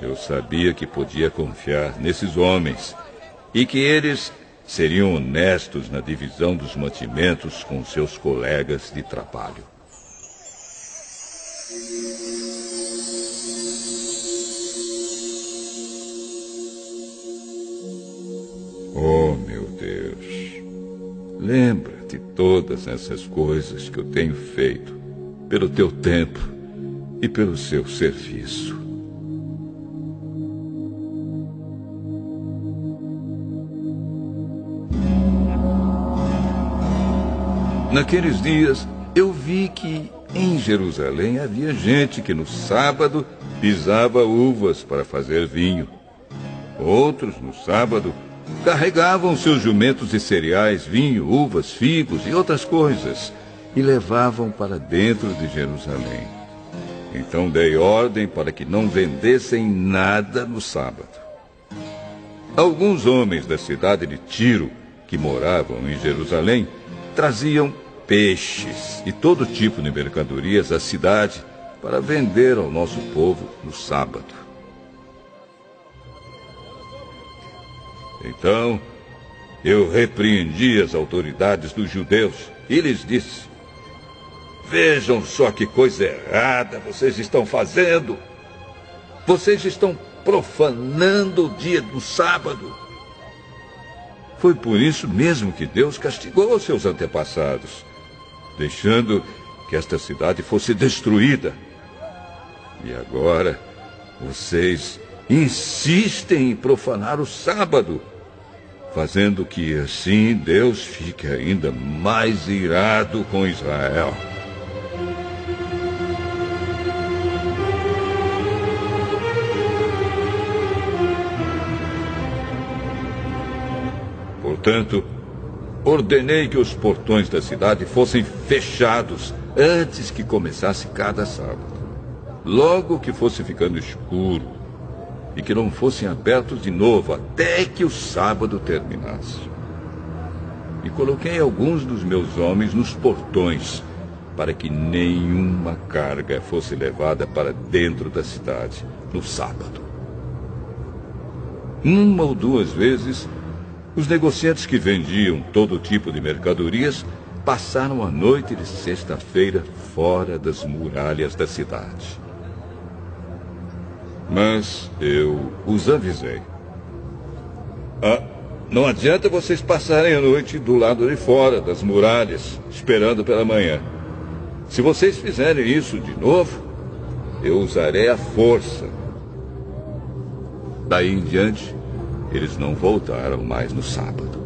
Eu sabia que podia confiar nesses homens e que eles seriam honestos na divisão dos mantimentos com seus colegas de trabalho. Oh, meu Deus, lembra de todas essas coisas que eu tenho feito pelo teu tempo e pelo seu serviço. Naqueles dias, eu vi que em Jerusalém havia gente que no sábado pisava uvas para fazer vinho. Outros, no sábado, carregavam seus jumentos de cereais, vinho, uvas, figos e outras coisas e levavam para dentro de Jerusalém. Então dei ordem para que não vendessem nada no sábado. Alguns homens da cidade de Tiro, que moravam em Jerusalém, traziam peixes e todo tipo de mercadorias à cidade para vender ao nosso povo no sábado. Então, eu repreendi as autoridades dos judeus e lhes disse: vejam só que coisa errada vocês estão fazendo. Vocês estão profanando o dia do sábado. Foi por isso mesmo que Deus castigou seus antepassados, deixando que esta cidade fosse destruída. E agora, vocês insistem em profanar o sábado, fazendo que assim Deus fique ainda mais irado com Israel. Portanto, ordenei que os portões da cidade fossem fechados antes que começasse cada sábado, logo que fosse ficando escuro, e que não fossem abertos de novo até que o sábado terminasse. E coloquei alguns dos meus homens nos portões, para que nenhuma carga fosse levada para dentro da cidade no sábado. Uma ou duas vezes, os negociantes que vendiam todo tipo de mercadorias passaram a noite de sexta-feira fora das muralhas da cidade. Mas eu os avisei: não adianta vocês passarem a noite do lado de fora das muralhas, esperando pela manhã. Se vocês fizerem isso de novo, eu usarei a força. Daí em diante, eles não voltaram mais no sábado.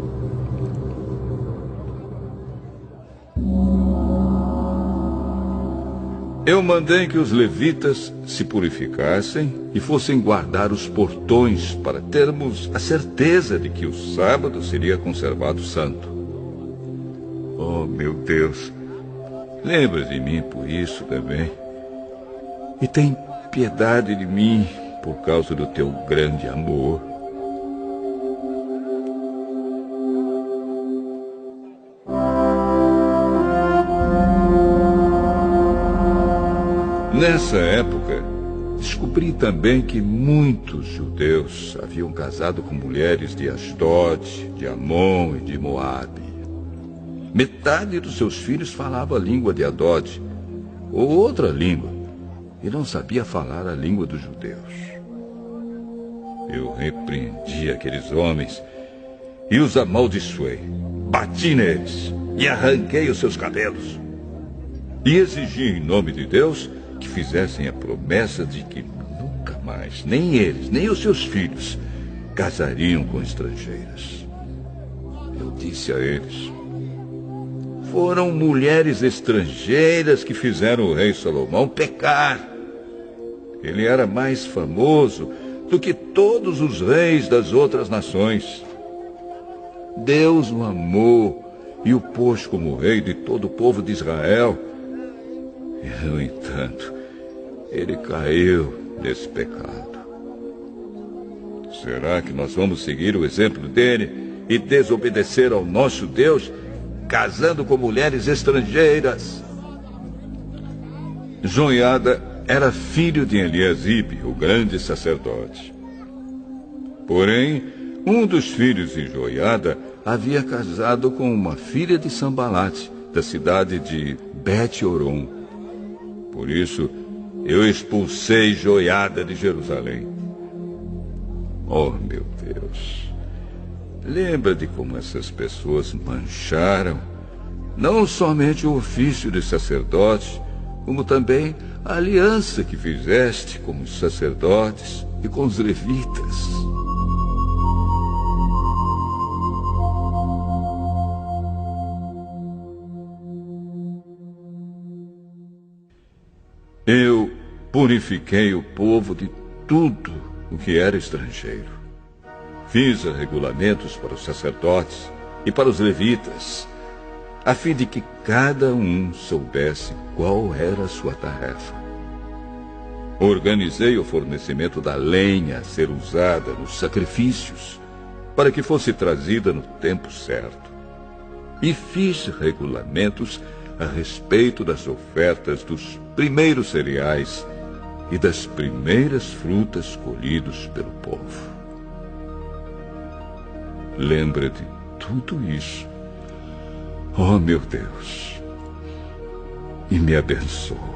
Eu mandei que os levitas se purificassem e fossem guardar os portões para termos a certeza de que o sábado seria conservado santo. Oh, meu Deus, lembra de mim por isso também. E tem piedade de mim por causa do teu grande amor. Nessa época, descobri também que muitos judeus haviam casado com mulheres de Asdod, de Amon e de Moabe. Metade dos seus filhos falava a língua de Adod, ou outra língua, e não sabia falar a língua dos judeus. Eu repreendi aqueles homens e os amaldiçoei, bati neles e arranquei os seus cabelos. E exigi em nome de Deus que fizessem a promessa de que nunca mais, nem eles, nem os seus filhos, casariam com estrangeiras. Eu disse a eles: foram mulheres estrangeiras que fizeram o rei Salomão pecar. Ele era mais famoso do que todos os reis das outras nações. Deus o amou e o pôs como rei de todo o povo de Israel. E, no entanto, ele caiu nesse pecado. será que nós vamos seguir o exemplo dele e desobedecer ao nosso Deus, casando com mulheres estrangeiras? Joiada era filho de Eliasibe, o grande sacerdote. Porém, um dos filhos de Joiada havia casado com uma filha de Sambalate, da cidade de Bet-Horon. Por isso, eu expulsei Joiada de Jerusalém. Oh, meu Deus! Lembra de como essas pessoas mancharam não somente o ofício de sacerdote, como também a aliança que fizeste com os sacerdotes e com os levitas. Eu purifiquei o povo de tudo o que era estrangeiro. Fiz regulamentos para os sacerdotes e para os levitas, a fim de que cada um soubesse qual era a sua tarefa. Organizei o fornecimento da lenha a ser usada nos sacrifícios, para que fosse trazida no tempo certo. E fiz regulamentos a respeito das ofertas dos primeiros cereais e das primeiras frutas colhidos pelo povo. Lembra de tudo isso, oh meu Deus, e me abençoa.